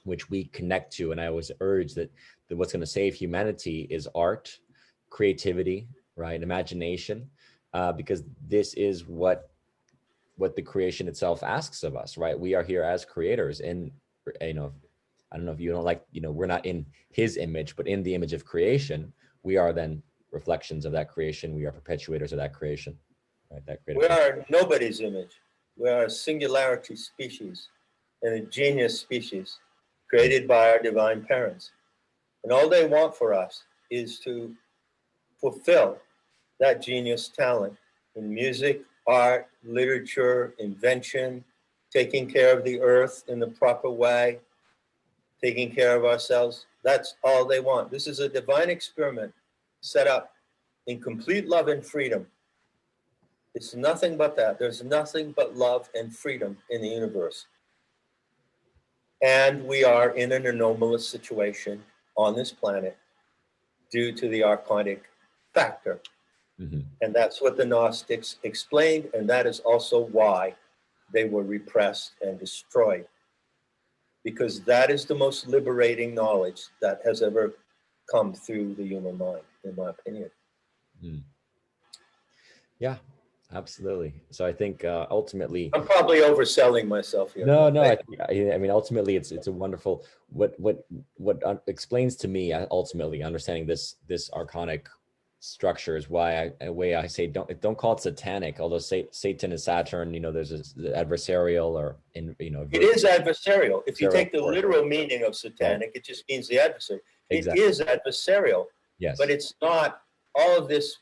which we connect to, and I always urge that what's going to save humanity is art, creativity, right, imagination, because this is what the creation itself asks of us, right? We are here as creators, and I don't know if you don't like, we're not in his image, but in the image of creation, we are then reflections of that creation. We are perpetuators of that creation, right? That creative. We are nobody's image. We are a singularity species and a genius species created by our divine parents. And all they want for us is to fulfill that genius talent in music, art, literature, invention, taking care of the earth in the proper way, taking care of ourselves. That's all they want. This is a divine experiment set up in complete love and freedom. It's nothing but that. There's nothing but love and freedom in the universe. And we are in an anomalous situation on this planet due to the archonic factor. Mm-hmm. And that's what the Gnostics explained, and that is also why they were repressed and destroyed. Because that is the most liberating knowledge that has ever come through the human mind, in my opinion. Mm. Yeah, absolutely. So I think ultimately, I'm probably overselling myself here. No. I mean, ultimately, it's a wonderful what explains to me ultimately understanding this archonic structure is why I say don't call it satanic. Although Satan is Saturn, there's this adversarial or it is adversarial. If you take the literal meaning of satanic, it just means the adversary. Exactly. It is adversarial. Yes, but it's not all of this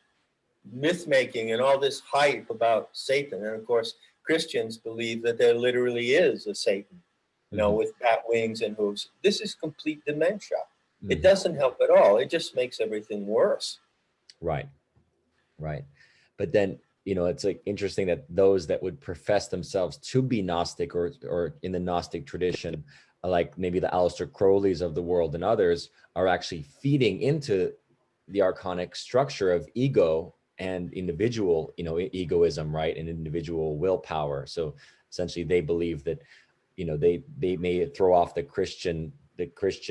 myth making and all this hype about Satan. And of course, Christians believe that there literally is a Satan, with bat wings and hooves. This is complete dementia. Mm-hmm. It doesn't help at all. It just makes everything worse. Right. But then, it's like interesting that those that would profess themselves to be Gnostic or in the Gnostic tradition, like maybe the Aleister Crowleys of the world and others, are actually feeding into the archonic structure of ego and individual, egoism, right? And individual willpower. So essentially they believe that, they may throw off the Christian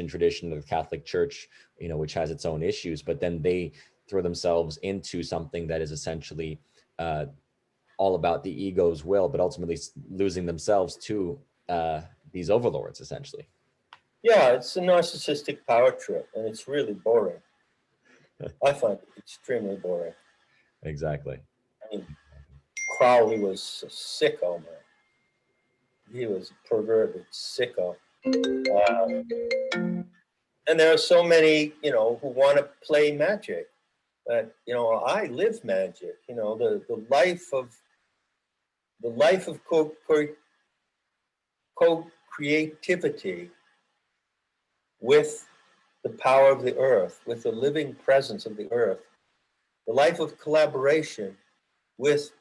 tradition of the Catholic Church, which has its own issues, but then they throw themselves into something that is essentially all about the ego's will, but ultimately losing themselves to these overlords, essentially. Yeah, it's a narcissistic power trip, and it's really boring. I find it extremely boring. Exactly. I mean, Crowley was a sicko, man. He was a perverted sicko. And there are so many, who want to play magic. But, I live magic. The life of co-creativity with the power of the earth, with the living presence of the earth, the life of collaboration with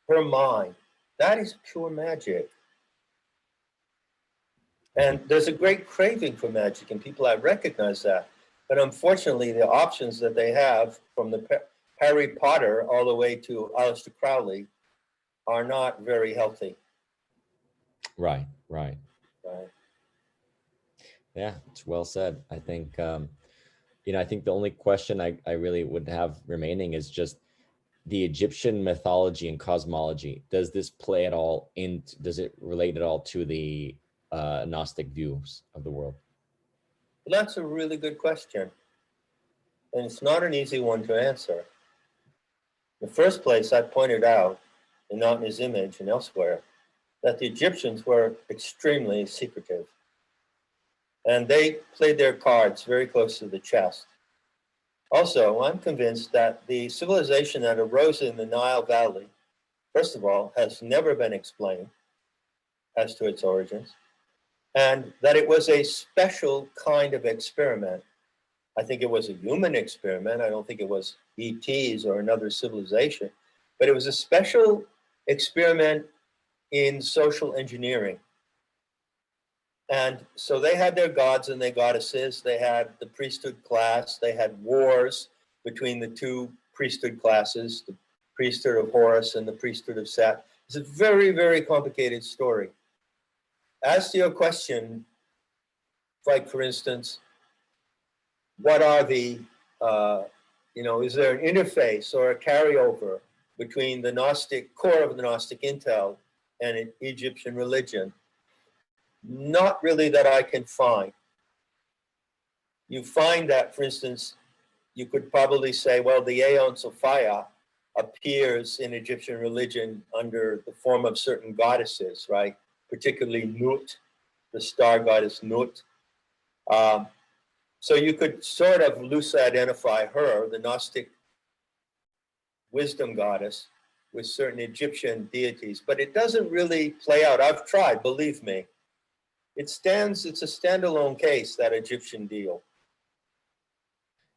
her mind. That is pure magic. And there's a great craving for magic, and people, I recognize that. But unfortunately, the options that they have from the Harry Potter all the way to Aleister Crowley are not very healthy. Right. Yeah, it's well said. I think, I think the only question I really would have remaining is just the Egyptian mythology and cosmology. Does this play at all does it relate at all to the Gnostic views of the world? Well, that's a really good question. And it's not an easy one to answer. In the first place, I pointed out, in Not in His Image and elsewhere, that the Egyptians were extremely secretive. And they played their cards very close to the chest. Also, I'm convinced that the civilization that arose in the Nile Valley, first of all, has never been explained as to its origins, and that it was a special kind of experiment. I think it was a human experiment. I don't think it was ETs or another civilization, but it was a special experiment in social engineering. And so they had their gods and their goddesses. They had the priesthood class. They had wars between the two priesthood classes, the priesthood of Horus and the priesthood of Set. It's a very, very complicated story. As to your question, like for instance, what are the, is there an interface or a carryover between the Gnostic core of the Gnostic intel and Egyptian religion? Not really that I can find. You find that, for instance, you could probably say, well, the Aeon Sophia appears in Egyptian religion under the form of certain goddesses, right? Particularly Nut, the star goddess Nut. So you could sort of loosely identify her, the Gnostic wisdom goddess, with certain Egyptian deities, but it doesn't really play out. I've tried, believe me. It's a standalone case, that Egyptian deal.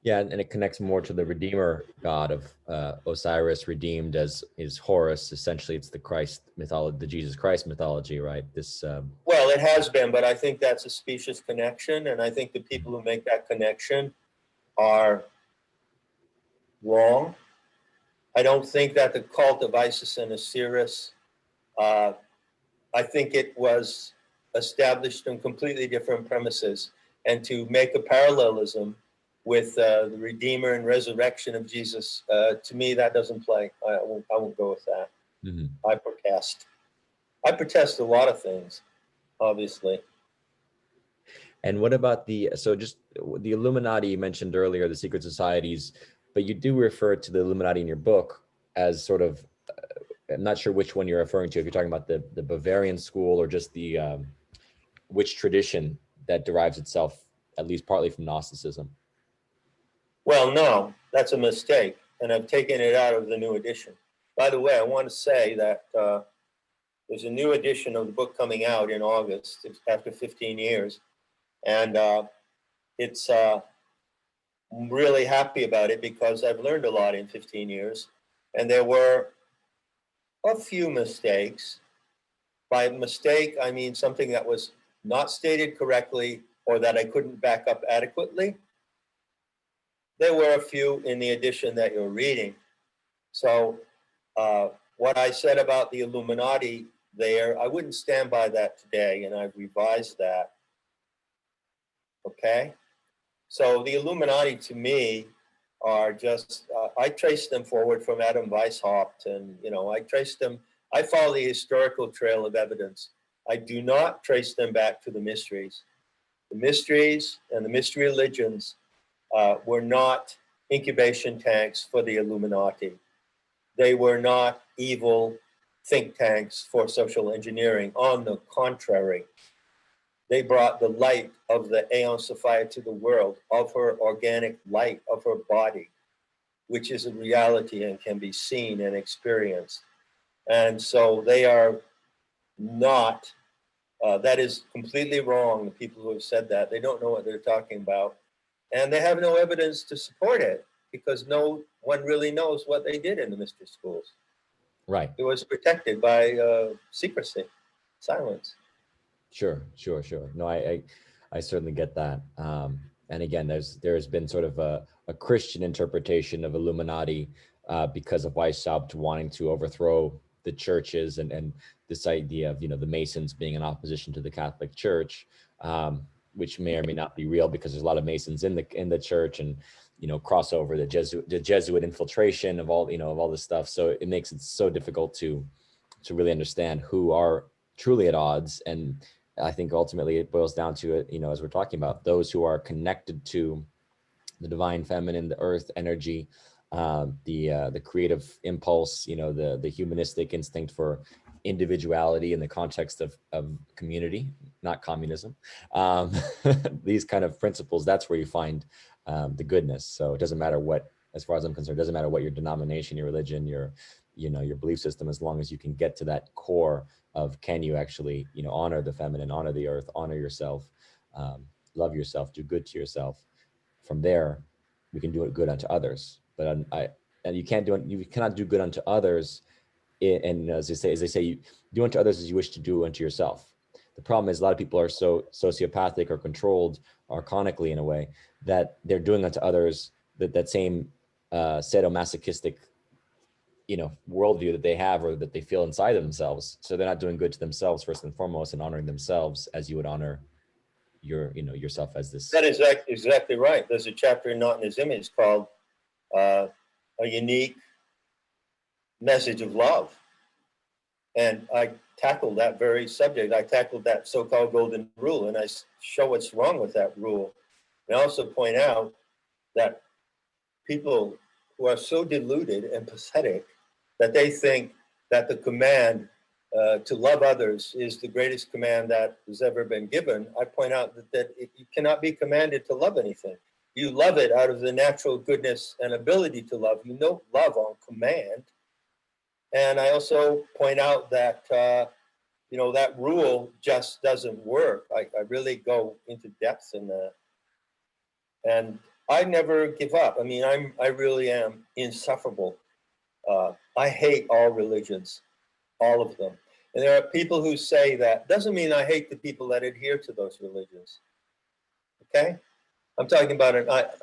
Yeah, and it connects more to the Redeemer god of Osiris, redeemed as is Horus. Essentially, it's the Christ mythology, the Jesus Christ mythology, right? This. Well, it has been, but I think that's a specious connection, and I think the people who make that connection are wrong. I don't think that the cult of Isis and Osiris. I think it was established on completely different premises, and to make a parallelism with the Redeemer and resurrection of Jesus, to me, that doesn't play. I won't go with that. Mm-hmm. I protest. I protest a lot of things, obviously. And what about just the Illuminati you mentioned earlier, the secret societies, but you do refer to the Illuminati in your book as sort of, I'm not sure which one you're referring to, if you're talking about the Bavarian school or just the, which tradition that derives itself, at least partly from Gnosticism. Well, no, that's a mistake, and I've taken it out of the new edition. By the way, I want to say that there's a new edition of the book coming out in August after 15 years, and it's I'm really happy about it because I've learned a lot in 15 years, and there were a few mistakes. By mistake, I mean something that was not stated correctly or that I couldn't back up adequately. There were a few in the edition that you're reading. So what I said about the Illuminati there, I wouldn't stand by that today, and I've revised that. Okay? So the Illuminati to me are just, I trace them forward from Adam Weishaupt, and, I trace them, I follow the historical trail of evidence. I do not trace them back to the mysteries. The mysteries and the mystery religions were not incubation tanks for the Illuminati. They were not evil think tanks for social engineering. On the contrary, they brought the light of the Aeon Sophia to the world, of her organic light, of her body, which is a reality and can be seen and experienced. And so they are not, that is completely wrong. The people who have said that, they don't know what they're talking about. And they have no evidence to support it because no one really knows what they did in the mystery schools. Right. It was protected by secrecy, silence. Sure. No, I certainly get that. And again, there has been sort of a Christian interpretation of Illuminati because of Weishaupt wanting to overthrow the churches and this idea of, the Masons being in opposition to the Catholic Church, which may or may not be real because there's a lot of Masons in the church, and crossover, the Jesuit infiltration of all this stuff. So it makes it so difficult to really understand who are truly at odds. And I think ultimately it boils down to it, as we're talking about, those who are connected to the divine feminine, the earth energy, the creative impulse, the humanistic instinct for individuality in the context of community, not communism. These kind of principles, that's where you find the goodness. So it doesn't matter what, as far as I'm concerned, it doesn't matter what your denomination, your religion, your belief system, as long as you can get to that core of, can you actually, honor the feminine, honor the earth, honor yourself, love yourself, do good to yourself. From there, we can do it good unto others. But you cannot do good unto others. And as they say, you do unto others as you wish to do unto yourself. The problem is a lot of people are so sociopathic or controlled archonically in a way that they're doing unto others that same sadomasochistic, you know, worldview that they have or that they feel inside of themselves. So they're not doing good to themselves first and foremost, and honoring themselves as you would honor your, you know, yourself as this. That is exactly right. There's a chapter in Not in His Image called A Unique Message of Love. And I tackled that very subject. I tackled that so-called golden rule, and I show what's wrong with that rule. And I also point out that people who are so deluded and pathetic that they think that the command to love others is the greatest command that has ever been given. I point out that you cannot be commanded to love anything. You love it out of the natural goodness and ability to love. You don't love on command. And I also point out that, you know, that rule just doesn't work. I really go into depth in that. And I never give up. I mean, I really am insufferable. I hate all religions, all of them. And there are people who say that. Doesn't mean I hate the people that adhere to those religions. Okay? I'm talking about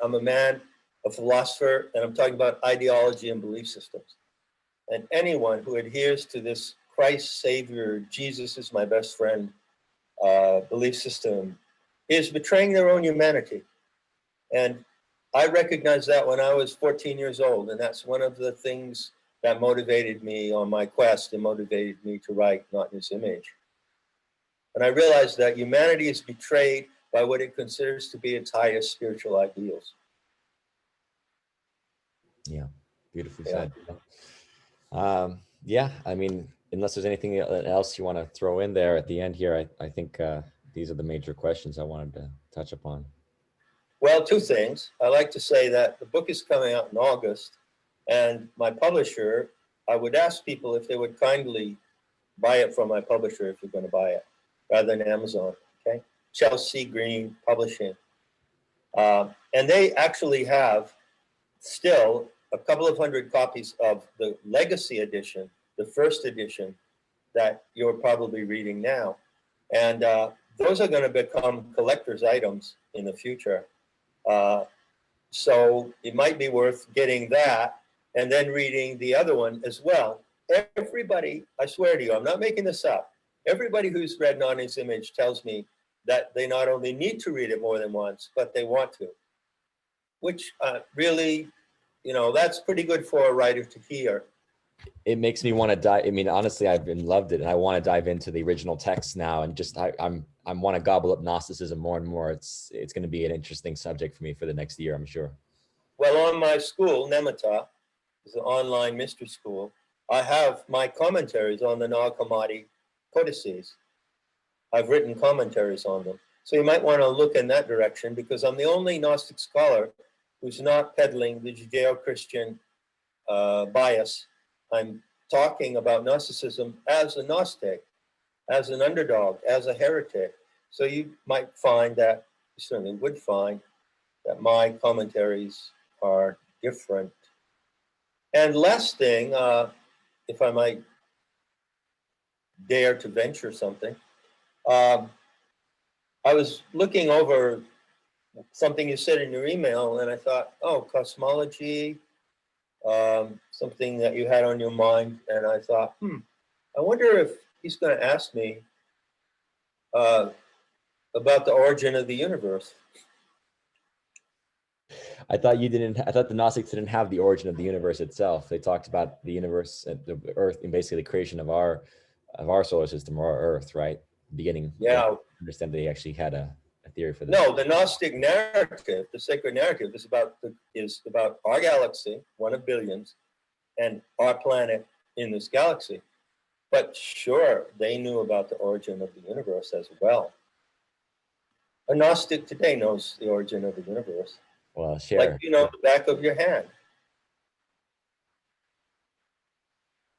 I'm a man, a philosopher, and I'm talking about ideology and belief systems. And anyone who adheres to this Christ Savior, Jesus is my best friend belief system is betraying their own humanity. And I recognized that when I was 14 years old. And that's one of the things that motivated me on my quest and motivated me to write Not in His Image. And I realized that humanity is betrayed by what it considers to be its highest spiritual ideals. Yeah, beautifully said. Yeah, I mean, unless there's anything else you want to throw in there at the end here, I think these are the major questions I wanted to touch upon. Well, two things. I like to say that the book is coming out in August, and my publisher, I would ask people if they would kindly buy it from my publisher if you're going to buy it, rather than Amazon, okay? Chelsea Green Publishing. And they actually have still a couple of hundred copies of the Legacy edition, the first edition that you're probably reading now. And those are going to become collector's items in the future. So it might be worth getting that and then reading the other one as well. Everybody, I swear to you, I'm not making this up. Everybody who's read Not in His Image tells me that they not only need to read it more than once, but they want to, which really, you know, that's pretty good for a writer to hear. It makes me want to dive. I mean, honestly, I've been loved it, and I want to dive into the original text now, and just I want to gobble up Gnosticism more and more. It's going to be an interesting subject for me for the next year, I'm sure. Well, on my school, Nemata, is an online mystery school. I have my commentaries on the Nag Hammadi codices. I've written commentaries on them, so you might want to look in that direction because I'm the only Gnostic scholar who's not peddling the Judeo-Christian bias. I'm talking about Gnosticism as a Gnostic, as an underdog, as a heretic. So you might find that, you certainly would find, that my commentaries are different. And last thing, if I might dare to venture something, I was looking over something you said in your email, and I thought, oh, cosmology, something that you had on your mind, and I thought, I wonder if he's going to ask me about the origin of the universe. I thought the Gnostics didn't have the origin of the universe itself. They talked about the universe and the Earth, and basically the creation of our solar system, or our Earth, right? Beginning. Yeah. I understand they actually had a theory for this. No, the Gnostic narrative, the sacred narrative, is about our galaxy, one of billions, and our planet in this galaxy. But sure, they knew about the origin of the universe as well. A Gnostic today knows the origin of the universe. Well, share. Like, you know, the back of your hand.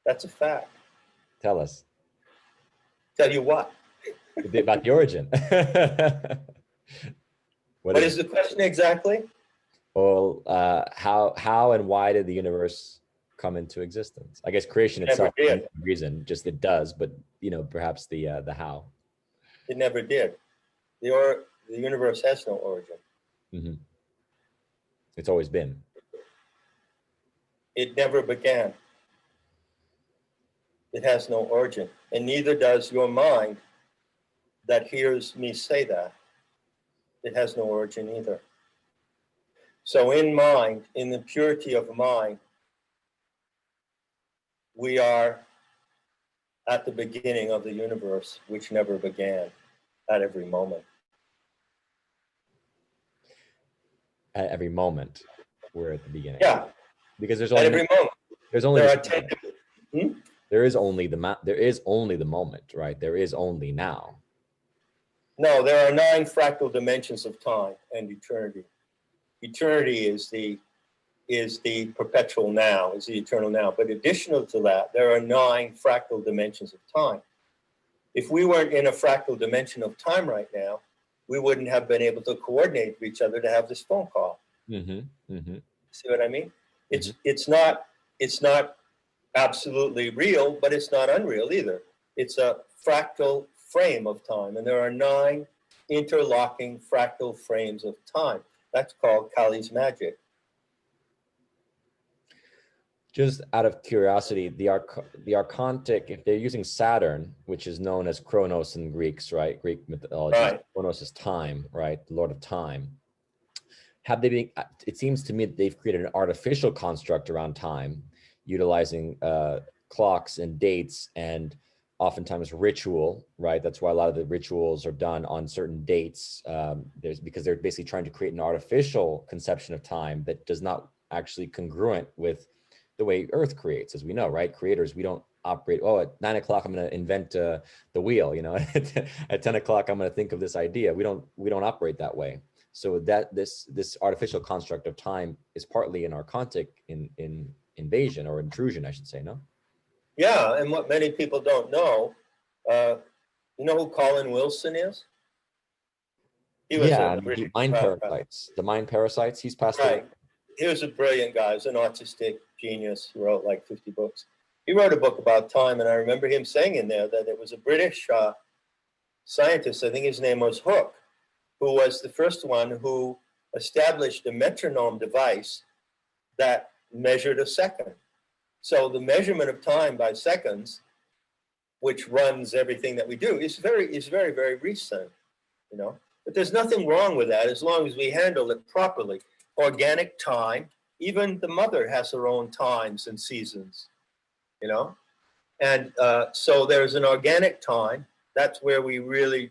That's a fact. Tell us. Tell you what? About the origin. What is the question exactly? Well, how and why did the universe come into existence? I guess creation itself, reason, just it does, but you know, perhaps the how. It never did. The universe has no origin. Mm-hmm. It's always been. It never began. It has no origin. And neither does your mind that hears me say that. It has no origin either. So in mind, in the purity of mind, we are at the beginning of the universe, which never began, at every moment. At every moment, we're at the beginning. Yeah. Because there's At only every moment. there's only There this are 10. moment. There is only the moment, right? There is only now. No, there are 9 fractal dimensions of time and eternity. Eternity is the perpetual now, is the eternal now. But additional to that, there are 9 fractal dimensions of time. If we weren't in a fractal dimension of time right now, we wouldn't have been able to coordinate with each other to have this phone call. Mm-hmm. Mm-hmm. See what I mean? It's not absolutely real, but it's not unreal either. It's a fractal frame of time, and there are 9 interlocking fractal frames of time. That's called Kali's magic. Just out of curiosity, the Archontic, if they're using Saturn, which is known as Kronos in Greeks, right? Greek mythology, Right. Kronos is time, right? The Lord of Time. Have they been? It seems to me that they've created an artificial construct around time, utilizing clocks and dates and oftentimes ritual, right? That's why a lot of the rituals are done on certain dates. Because they're basically trying to create an artificial conception of time that does not actually congruent with the way Earth creates, as we know, right? Creators, we don't operate, oh, at 9 o'clock, I'm going to invent the wheel, you know, at 10 o'clock, I'm going to think of this idea. We don't operate that way. So that this artificial construct of time is partly an Archontic in invasion or intrusion, I should say, no? Yeah, and what many people don't know, you know who Colin Wilson is? He was a British mind parasites. The mind parasites. He's passed away. He was a brilliant guy. He was an autistic genius. He wrote like 50 books. He wrote a book about time, and I remember him saying in there that it was a British scientist, I think his name was Hooke, who was the first one who established a metronome device that measured a second. So the measurement of time by seconds, which runs everything that we do, is very, very recent, you know. But there's nothing wrong with that as long as we handle it properly. Organic time, even the mother has her own times and seasons, you know. And so there's an organic time. That's where we really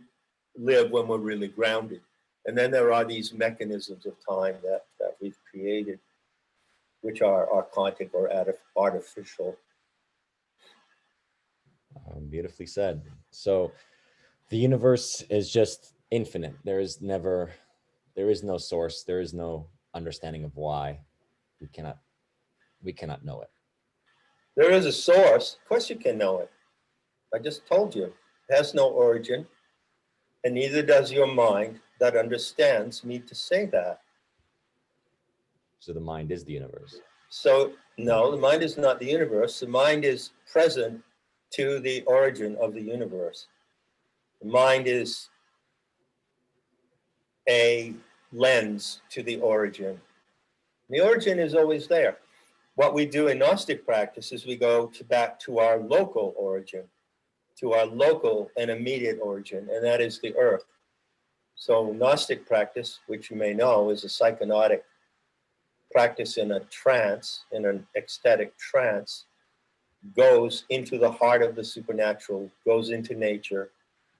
live when we're really grounded. And then there are these mechanisms of time that we've created, which are archontic or artificial. Beautifully said. So the universe is just infinite. There is no source. There is no understanding of why. We cannot know it. There is a source. Of course you can know it. I just told you. It has no origin, and neither does your mind that understands me to say that. So the mind is the universe. So no, the mind is not the universe. The mind is present to the origin of the universe. The mind is a lens to the origin. The origin is always there. What we do in Gnostic practice is we go back to our local origin, to our local and immediate origin, and that is the earth. So Gnostic practice, which you may know, is a psychonautic practice in a trance, in an ecstatic trance, goes into the heart of the supernatural, goes into nature,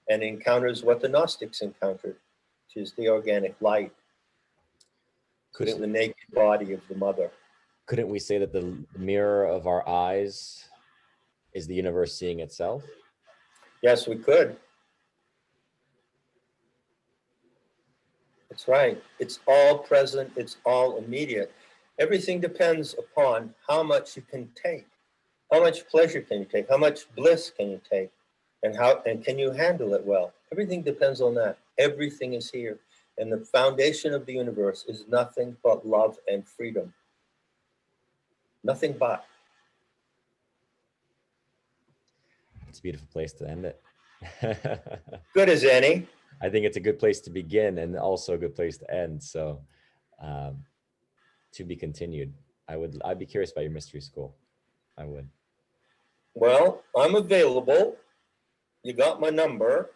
and encounters what the Gnostics encountered, which is the organic light. It's the naked body of the mother. Couldn't we say that the mirror of our eyes is the universe seeing itself? Yes, we could. That's right. It's all present. It's all immediate. Everything depends upon how much you can take. How much pleasure can you take? How much bliss can you take? And can you handle it well? Everything depends on that. Everything is here. And the foundation of the universe is nothing but love and freedom. Nothing but. It's a beautiful place to end it. Good as any. I think it's a good place to begin and also a good place to end. So um, to be continued. I'd be curious about your mystery school. I would. Well, I'm available. You got my number,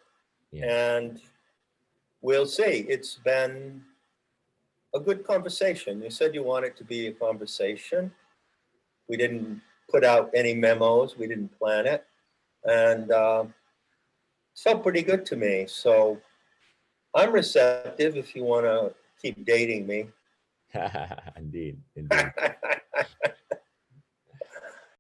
Yeah. and we'll see. It's been a good conversation. You said you want it to be a conversation. We didn't put out any memos. We didn't plan it, and it felt pretty good to me. So I'm receptive if you want to keep dating me. Indeed. Indeed.